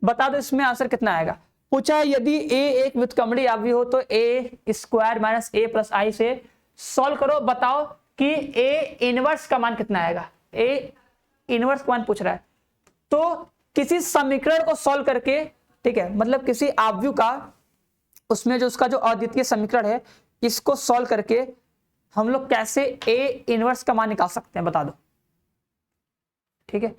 बता दो इसमें आंसर कितना आएगा। पूछा है यदि ए एक व्युत्क्रमणीय आव्यूह हो तो ए स्क्वायर माइनस ए प्लस आई से सॉल्व करो, बताओ कि ए इनवर्स का मान कितना आएगा, ए इनवर्स का मान पूछ रहा है। तो किसी समीकरण को सॉल्व करके, ठीक है, मतलब किसी आव्यूह का, उसमें जो उसका जो अद्वितीय समीकरण है, इसको सॉल्व करके हम लोग कैसे ए इनवर्स का मान निकाल सकते हैं, बता दो, ठीक है।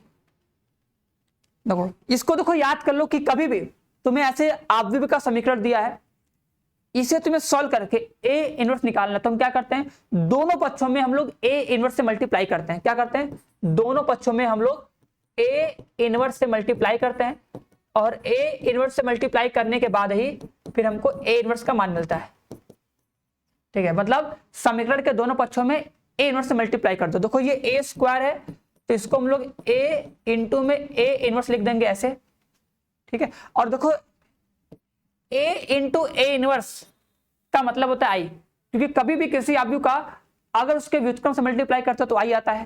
देखो इसको देखो याद कर लो कि कभी भी तुम्हें ऐसे आव्यूह का समीकरण दिया है, इसे तुम्हें सॉल्व करके ए इनवर्स निकालना, तो हम क्या करते हैं, दोनों पक्षों में हम लोग ए इनवर्स से मल्टीप्लाई करते हैं। क्या करते हैं, दोनों पक्षों में हम लोग ए इनवर्स से मल्टीप्लाई करते हैं, और ए इनवर्स से मल्टीप्लाई करने के बाद ही फिर हमको ए इनवर्स का मान मिलता है, ठीक है। मतलब समीकरण के दोनों पक्षों में ए इनवर्स से मल्टीप्लाई कर दो। देखो ये ए स्क्वायर है तो इसको हम लोग ए इंटू में ए इनवर्स लिख देंगे ऐसे, ठीक है। और देखो ए इंटू ए इनवर्स का मतलब होता है आई, क्योंकि कभी भी किसी आव्यूह का अगर उसके व्युत्क्रम से मल्टीप्लाई करते हो तो आई आता है,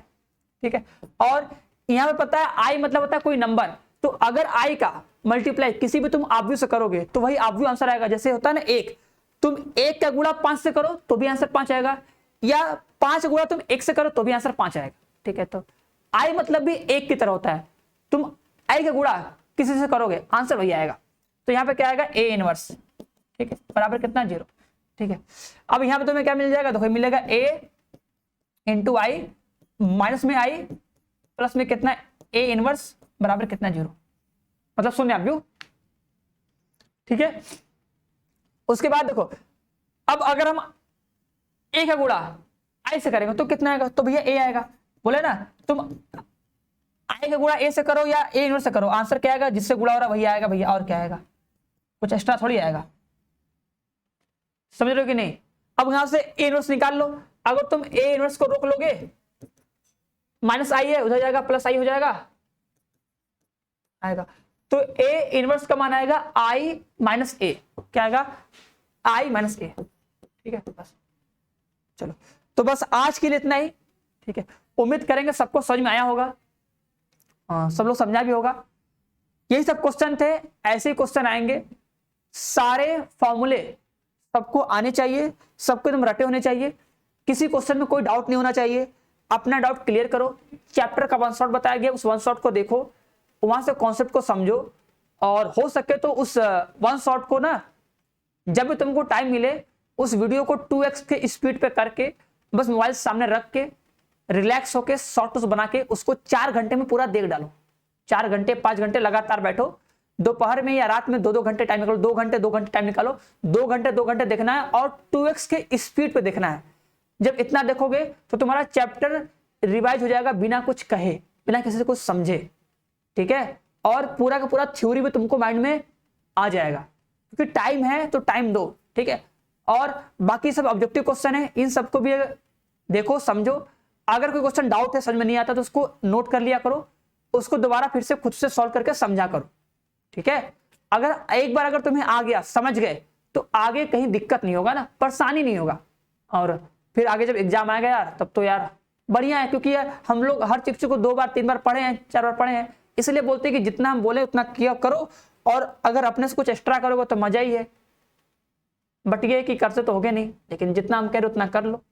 ठीक है। और यहाँ पे पता है आई मतलब होता है कोई नंबर, तो अगर आई का मल्टीप्लाई किसी भी तुम आव्यू से करोगे तो वही आव्यू आंसर आएगा। जैसे होता है ना एक, तुम एक का गुणा 5 से करो तो भी आंसर 5 आएगा, या 5 गुणा तुम 1 से करो तो भी आंसर 5 आएगा। ठीक है, तो आई मतलब भी एक की तरह होता है, तुम आई का गुणा किसी से करोगे आंसर वही आएगा। तो यहाँ पे क्या आएगा ए इनवर्स, ठीक है, बराबर कितना 0। ठीक है, अब यहाँ पे तुम्हें क्या मिल जाएगा, देखो मिलेगा ए इंटू आई माइनस में आई प्लस में कितना ए इनवर्स बराबर कितना 0, मतलब शून्य आव्यू। ठीक है, उसके बाद देखो अब अगर हम ए का गुणा आई से करेंगे तो कितना आएगा, तो भैया ए आएगा। बोले ना तुम आई का गुणा ए से करो या ए इनवर्स से करो, आंसर क्या आएगा, जिससे गुणा हो रहा वही आएगा भैया, और क्या आएगा, कुछ एक्स्ट्रा थोड़ी आएगा। समझ रहे हो कि नहीं। अब यहां से ए इनवर्स निकाल लो, अगर तुम ए इनवर्स को रोक लोगे माइनस आई है उधर जाएगा प्लस आई हो जाएगा आएगा, तो ए इनवर्स का मान आएगा आई माइनस ए, क्या आएगा आई माइनस ए। ठीक है, बस चलो, तो बस आज के लिए इतना ही। ठीक है, उम्मीद करेंगे सबको समझ में आया होगा, सब लोग समझा भी होगा। यही सब क्वेश्चन थे, ऐसे ही क्वेश्चन आएंगे, सारे फॉर्मूले सबको आने चाहिए, सबको एकदम रटे होने चाहिए, किसी क्वेश्चन में कोई डाउट नहीं होना चाहिए। अपना डाउट क्लियर करो, चैप्टर का वन शॉट बताया गया उस वन शॉट को देखो, वहां से कॉन्सेप्ट को समझो, और हो सके तो उस वन शॉट को ना जब भी तुमको टाइम मिले उस वीडियो को 2x के स्पीड पे करके बस मोबाइल सामने रख के रिलैक्स होके शॉर्ट बना के उसको 4 घंटे में पूरा देख डालो। 4 घंटे 5 घंटे लगातार बैठो, दोपहर में या रात में 2-2 घंटे टाइम निकालो, 2 घंटे 2 घंटे टाइम निकालो, 2 घंटे 2 घंटे देखना है और 2x के स्पीड पे देखना है। जब इतना देखोगे तो तुम्हारा चैप्टर रिवाइज हो जाएगा बिना कुछ कहे, बिना किसी से कुछ समझे। ठीक है, और पूरा का पूरा थ्योरी भी तुमको माइंड में आ जाएगा, क्योंकि टाइम है तो टाइम दो। ठीक है, और बाकी सब ऑब्जेक्टिव क्वेश्चन है, इन सबको भी देखो समझो। अगर कोई क्वेश्चन डाउट है समझ में नहीं आता तो उसको नोट कर लिया करो, उसको दोबारा फिर से खुद से सॉल्व करके समझा करो। ठीक है, अगर एक बार अगर तुम्हें आ गया समझ गए तो आगे कहीं दिक्कत नहीं होगा ना, परेशानी नहीं होगा, और फिर आगे जब एग्जाम आएगा यार तब तो यार बढ़िया है, क्योंकि यार हम लोग हर चीज को 2 बार 3 बार पढ़े हैं, 4 बार पढ़े हैं, इसलिए बोलते हैं कि जितना हम बोले उतना किया करो, और अगर अपने से कुछ एक्स्ट्रा करोगे तो मजा ही है। बट ये कि करते तो होगे नहीं, लेकिन जितना हम कह रहे उतना कर लो,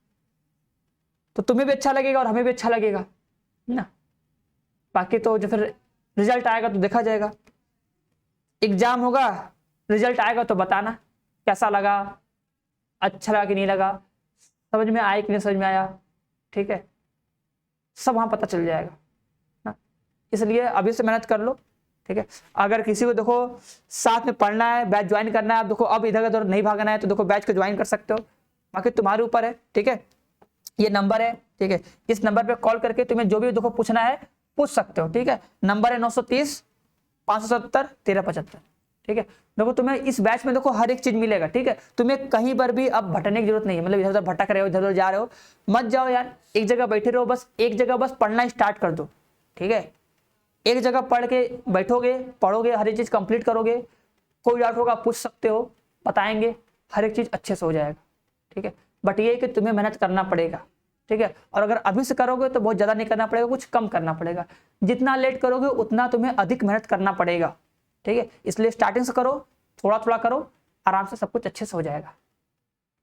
तो तुम्हें भी अच्छा लगेगा और हमें भी अच्छा लगेगा ना। बाकी तो जो फिर रिजल्ट आएगा तो देखा जाएगा, एग्जाम होगा, रिजल्ट आएगा तो बताना कैसा लगा, अच्छा लगा कि नहीं लगा, समझ में आया कि नहीं समझ में आया। ठीक है, सब वहां पता चल जाएगा ना, इसलिए अभी से मेहनत कर लो। ठीक है, अगर किसी को देखो साथ में पढ़ना है, बैच ज्वाइन करना है, अब देखो अब इधर उधर नहीं भागना है तो देखो बैच को ज्वाइन कर सकते हो, बाकी तुम्हारे ऊपर है। ठीक है, ये नंबर है, ठीक है, इस नंबर पे कॉल करके तुम्हें जो भी देखो पूछना है पूछ सकते हो। ठीक है, नंबर है 930 570 1375। ठीक है, देखो तुम्हें इस बैच में देखो हर एक चीज मिलेगा। ठीक है, तुम्हें कहीं पर भी अब भटकने की जरूरत नहीं है, मतलब इधर उधर भटक रहे हो, इधर उधर जा रहे हो मत जाओ यार, एक जगह बैठे रहो, बस एक जगह बस पढ़ना स्टार्ट कर दो। ठीक है, एक जगह पढ़ के बैठोगे, पढ़ोगे, हर एक चीज कंप्लीट करोगे, कोई डाउट होगा पूछ सकते हो, बताएंगे, हर एक चीज अच्छे से हो जाएगा। ठीक है, बट ये कि तुम्हें मेहनत करना पड़ेगा। ठीक है, और अगर अभी से करोगे तो बहुत ज्यादा नहीं करना पड़ेगा, कुछ कम करना पड़ेगा, जितना लेट करोगे उतना तुम्हें अधिक मेहनत करना पड़ेगा। ठीक है, इसलिए स्टार्टिंग से करो, थोड़ा थोड़ा करो, आराम से सब कुछ अच्छे से हो जाएगा।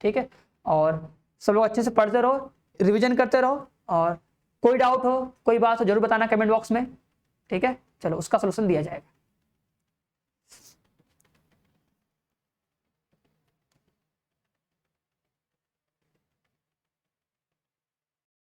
ठीक है, और सब लोग अच्छे से पढ़ते रहो, रिवीजन करते रहो, और कोई डाउट हो कोई बात हो जरूर बताना कमेंट बॉक्स में। ठीक है, चलो उसका सलूशन दिया जाएगा।